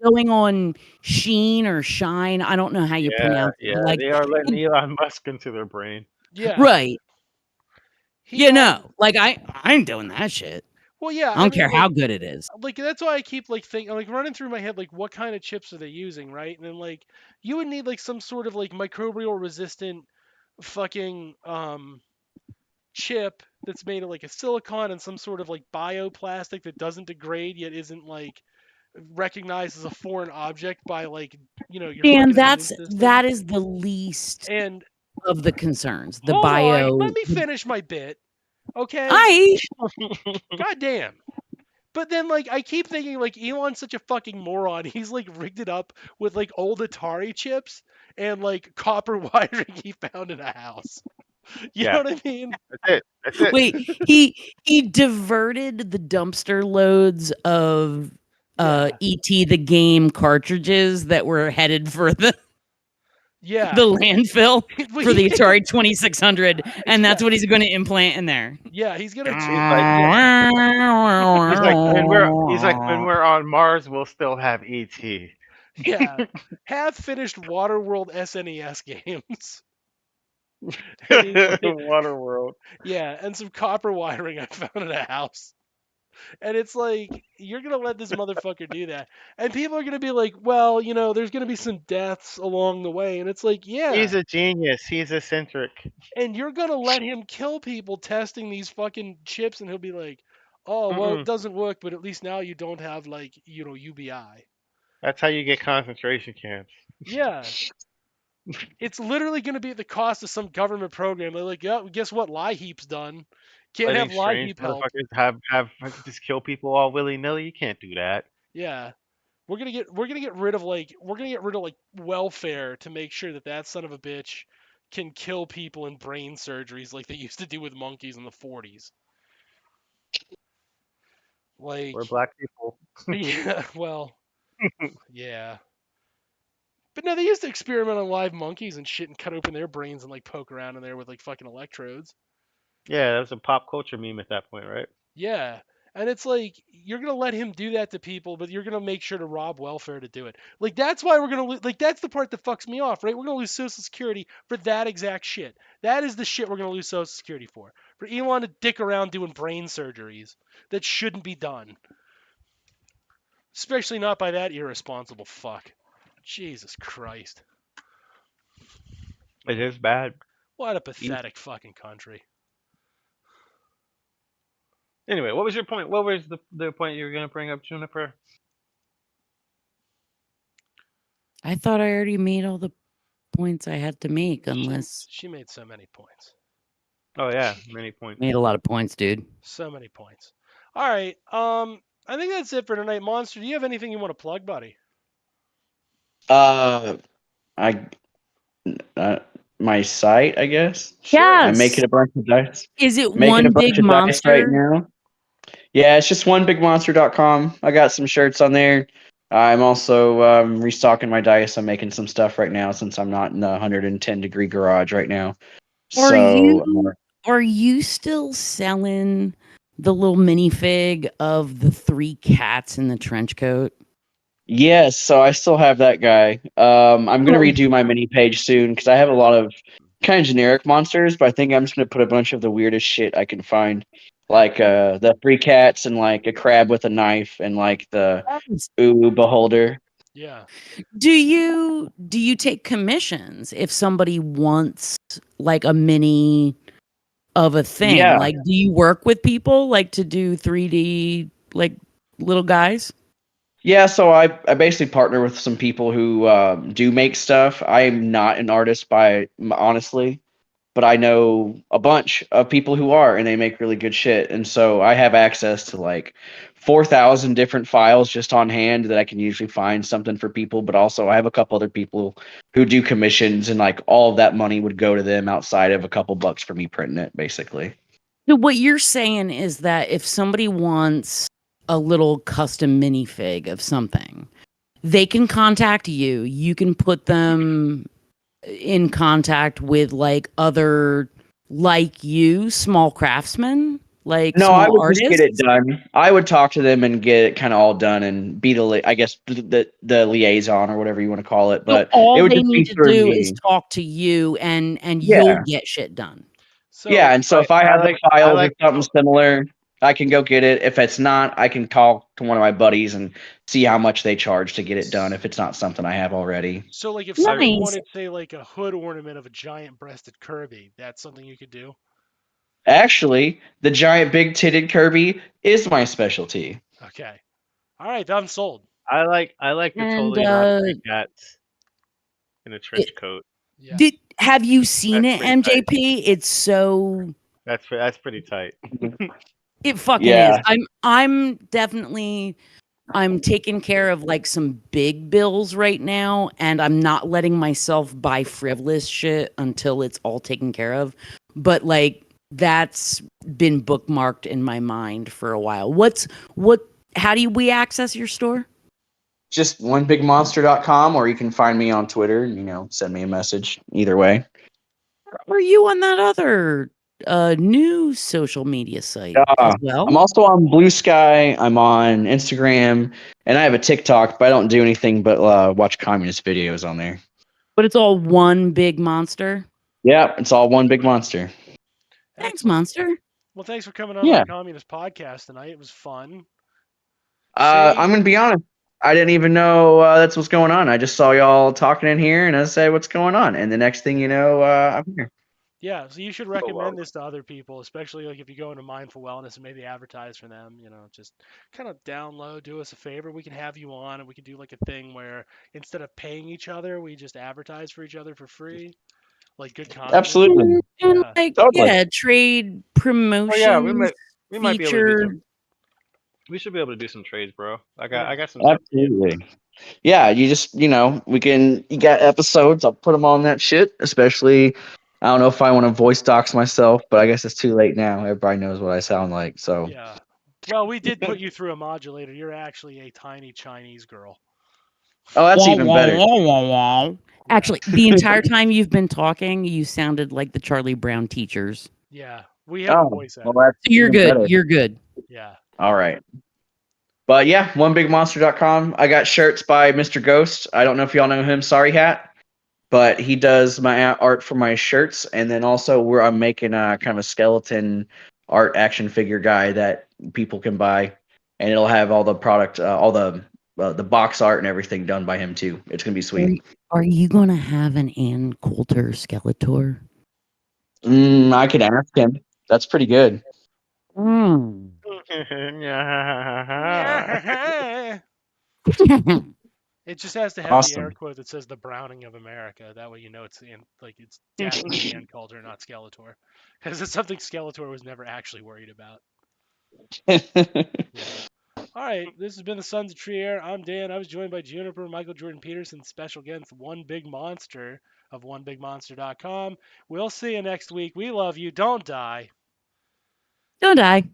going on Sheen or Shine. I don't know how you Yeah, pronounce it. yeah. But like, They are letting Elon Musk into their brain. Yeah. right. He Like I ain't doing that shit. well yeah, I I don't mean care how good it is. like that's why I keep like thinking like running through my head like what kind of chips are they using, right? And then like you would need like some sort of like microbial resistant fucking chip that's made of like a silicon and some sort of like bioplastic that doesn't degrade yet isn't like recognized as a foreign object by like your And fucking immune system. that is the least And of the concerns. The hold on, bio let me finish my bit, okay? I God damn. But then, like, I keep thinking, like, Elon's such a fucking moron. He's, like, rigged it up with, like, old Atari chips and, like, copper wiring he found in a house. You know Yeah, what I mean? that's it. That's it. wait, he diverted the dumpster loads of Yeah. ET the game cartridges that were headed for the Yeah. landfill Well, for he the did. Atari 2600 and that's Yeah. what he's going to implant in there. Yeah, he's gonna. He's like, he's like, when we're on Mars, we'll still have ET. Yeah. Half finished Waterworld SNES games. And he's like, Waterworld. yeah, and some copper wiring I found in a house. And it's like, you're going to let this motherfucker do that. And people are going to be like, well, there's going to be some deaths along the way. And it's like, yeah. He's a genius. He's eccentric. And you're going to let him kill people testing these fucking chips. And he'll be like, oh, well, it Mm-mm. doesn't work. But at least now you don't have, like, UBI. That's how you get concentration camps. Yeah. It's literally going to be at the cost of some government program. They're like, yeah, guess what? Lie heap's done. Can't Letting have lie strange heap help. motherfuckers have just kill people all willy nilly. You can't do that. Yeah. We're gonna get rid of like welfare to make sure that son of a bitch can kill people in brain surgeries like they used to do with monkeys in the 40s. Like, We're black people. yeah, well, yeah. But no, they used to experiment on live monkeys and shit and cut open their brains and like poke around in there with like fucking electrodes. Yeah, that was a pop culture meme at that point, right? Yeah. And it's like you're gonna let him do that to people, but you're gonna make sure to rob welfare to do it. Like that's why we're gonna like that's the part that fucks me off, right? We're gonna lose Social Security for that exact shit. That is the shit we're gonna lose Social Security for Elon to dick around doing brain surgeries that shouldn't be done, especially not by that irresponsible fuck. Jesus Christ, It is bad. what a pathetic fucking country. Anyway, what was your point? What was the point you were going to bring up, Juniper? I thought I already made all the points I had to make unless She made so many points. Oh yeah, many points. made a lot of points, dude. So many points. All right. I think that's it for tonight. Monster, do you have anything you want to plug, buddy? I my site, I guess. Yeah. I'm making a bunch of dice. Is it Making a one bunch big of dice right monster? now. Yeah, it's just onebigmonster.com. I got some shirts on there. I'm also restocking my dice. I'm making some stuff right now since I'm not in the 110-degree garage right now. Are So, you are you still selling the little minifig of the three cats in the trench coat? yes, so I still have that guy. I'm gonna Oh. redo my mini page soon because I have a lot of kind of generic monsters, but I think I'm just gonna put a bunch of the weirdest shit I can find, like the three cats and like a crab with a knife and like the ooh beholder. Yeah. Do you take commissions if somebody wants like a mini of a thing? Yeah, Like do you work with people like to do 3D like little guys? yeah. So I basically partner with some people who do make stuff. I'm not an artist by honestly, but I know a bunch of people who are, and they make really good shit. And so I have access to like 4,000 different files just on hand that I can usually find something for people. But also, I have a couple other people who do commissions, and like all of that money would go to them outside of a couple bucks for me printing it, basically. So what you're saying is that if somebody wants a little custom minifig of something, they can contact you. You can put them in contact with like other like you, small craftsmen, like No, I small would just get it artists. done. I would talk to them and get it kind of all done and be I guess the liaison or whatever you want to call it. So But it all would they just need be to through do is me. talk to you and you'll Yeah. get shit done. Yeah, So and so I if I I have the like I files or like the something similar, I can go get it. If it's not, I can call to one of my buddies and see how much they charge to get it done if it's not something I have already. so like if I somebody Nice. wanted, say, like a hood ornament of a giant-breasted Kirby, that's something you could do. Actually, the giant big titted Kirby is my specialty. Okay. All right, I'm sold. I like the And totally not three cats in a trench coat. Yeah. have you seen That's it, pretty tight. MJP? It's so That's pretty tight. it fucking is. Yeah, I'm definitely I'm taking care of like some big bills right now, and I'm not letting myself buy frivolous shit until it's all taken care of. But like that's been bookmarked in my mind for a while. What how do we access your store? just onebigmonster.com, or you can find me on Twitter and, send me a message. Either way. Are you on that other new social media site as Yeah. I'm well? also on Blue Sky. I'm on Instagram, and I have a TikTok, but I don't do anything but watch communist videos on there. But it's all one big monster. Yeah, it's all one big monster. Thanks, Excellent. monster. Well, thanks for coming on my Yeah. communist podcast tonight. It was fun. See, I'm gonna be honest. I didn't even know that's what's going on. I just saw y'all talking in here, and I said, "What's going on?" And the next thing you know, I'm here. yeah, so you should Oh, wow. recommend this to other people, especially like if you go into mindful wellness and maybe advertise for them. Just kind of download, do us a favor. We can have you on, and we can do like a thing where instead of paying each other, we just advertise for each other for free, like good communism. Absolutely, And Yeah, like, totally. yeah, trade Oh yeah, promotions, we might be able to do feature. some. We should be able to do some trades, bro. I yeah. got some stuff for you. Absolutely. Yeah, you just, you got episodes. I'll put them on that shit. Especially, I don't know if I want to voice dox myself, but I guess it's too late now. Everybody knows what I sound like. So, Yeah. Well, we did put you through a modulator. You're actually a tiny Chinese girl. oh, that's Wah, even wah, better. wah, wah, wah. Yeah. Actually, the entire time you've been talking, you sounded like the Charlie Brown teachers. Yeah. We have a Oh, voice well, editor. that's So you're even good. better. You're good. Yeah. All right. But yeah, onebigmonster.com. I got shirts by Mr. Ghost. I don't know if y'all know him, Sorry Hat, but he does my art for my shirts. And then also where I'm making a kind of a skeleton art action figure guy that people can buy, and it'll have all the product, all the box art and everything done by him too. It's gonna be Are, sweet. are you gonna have an Ann Coulter Skeletor? I can ask him. That's pretty good. Mm. Yeah. Yeah. It just has to have the air Awesome. quote that says the Browning of America. That way you know it's definitely Ann Coulter, not Skeletor. Because it's something Skeletor was never actually worried about. Yeah. All right, this has been the Sons of Tree Air. I'm Dan. I was joined by Juniper, Michael Jordan Peterson, special guest, One Big Monster of OneBigMonster.com. We'll see you next week. We love you. Don't die. Don't die.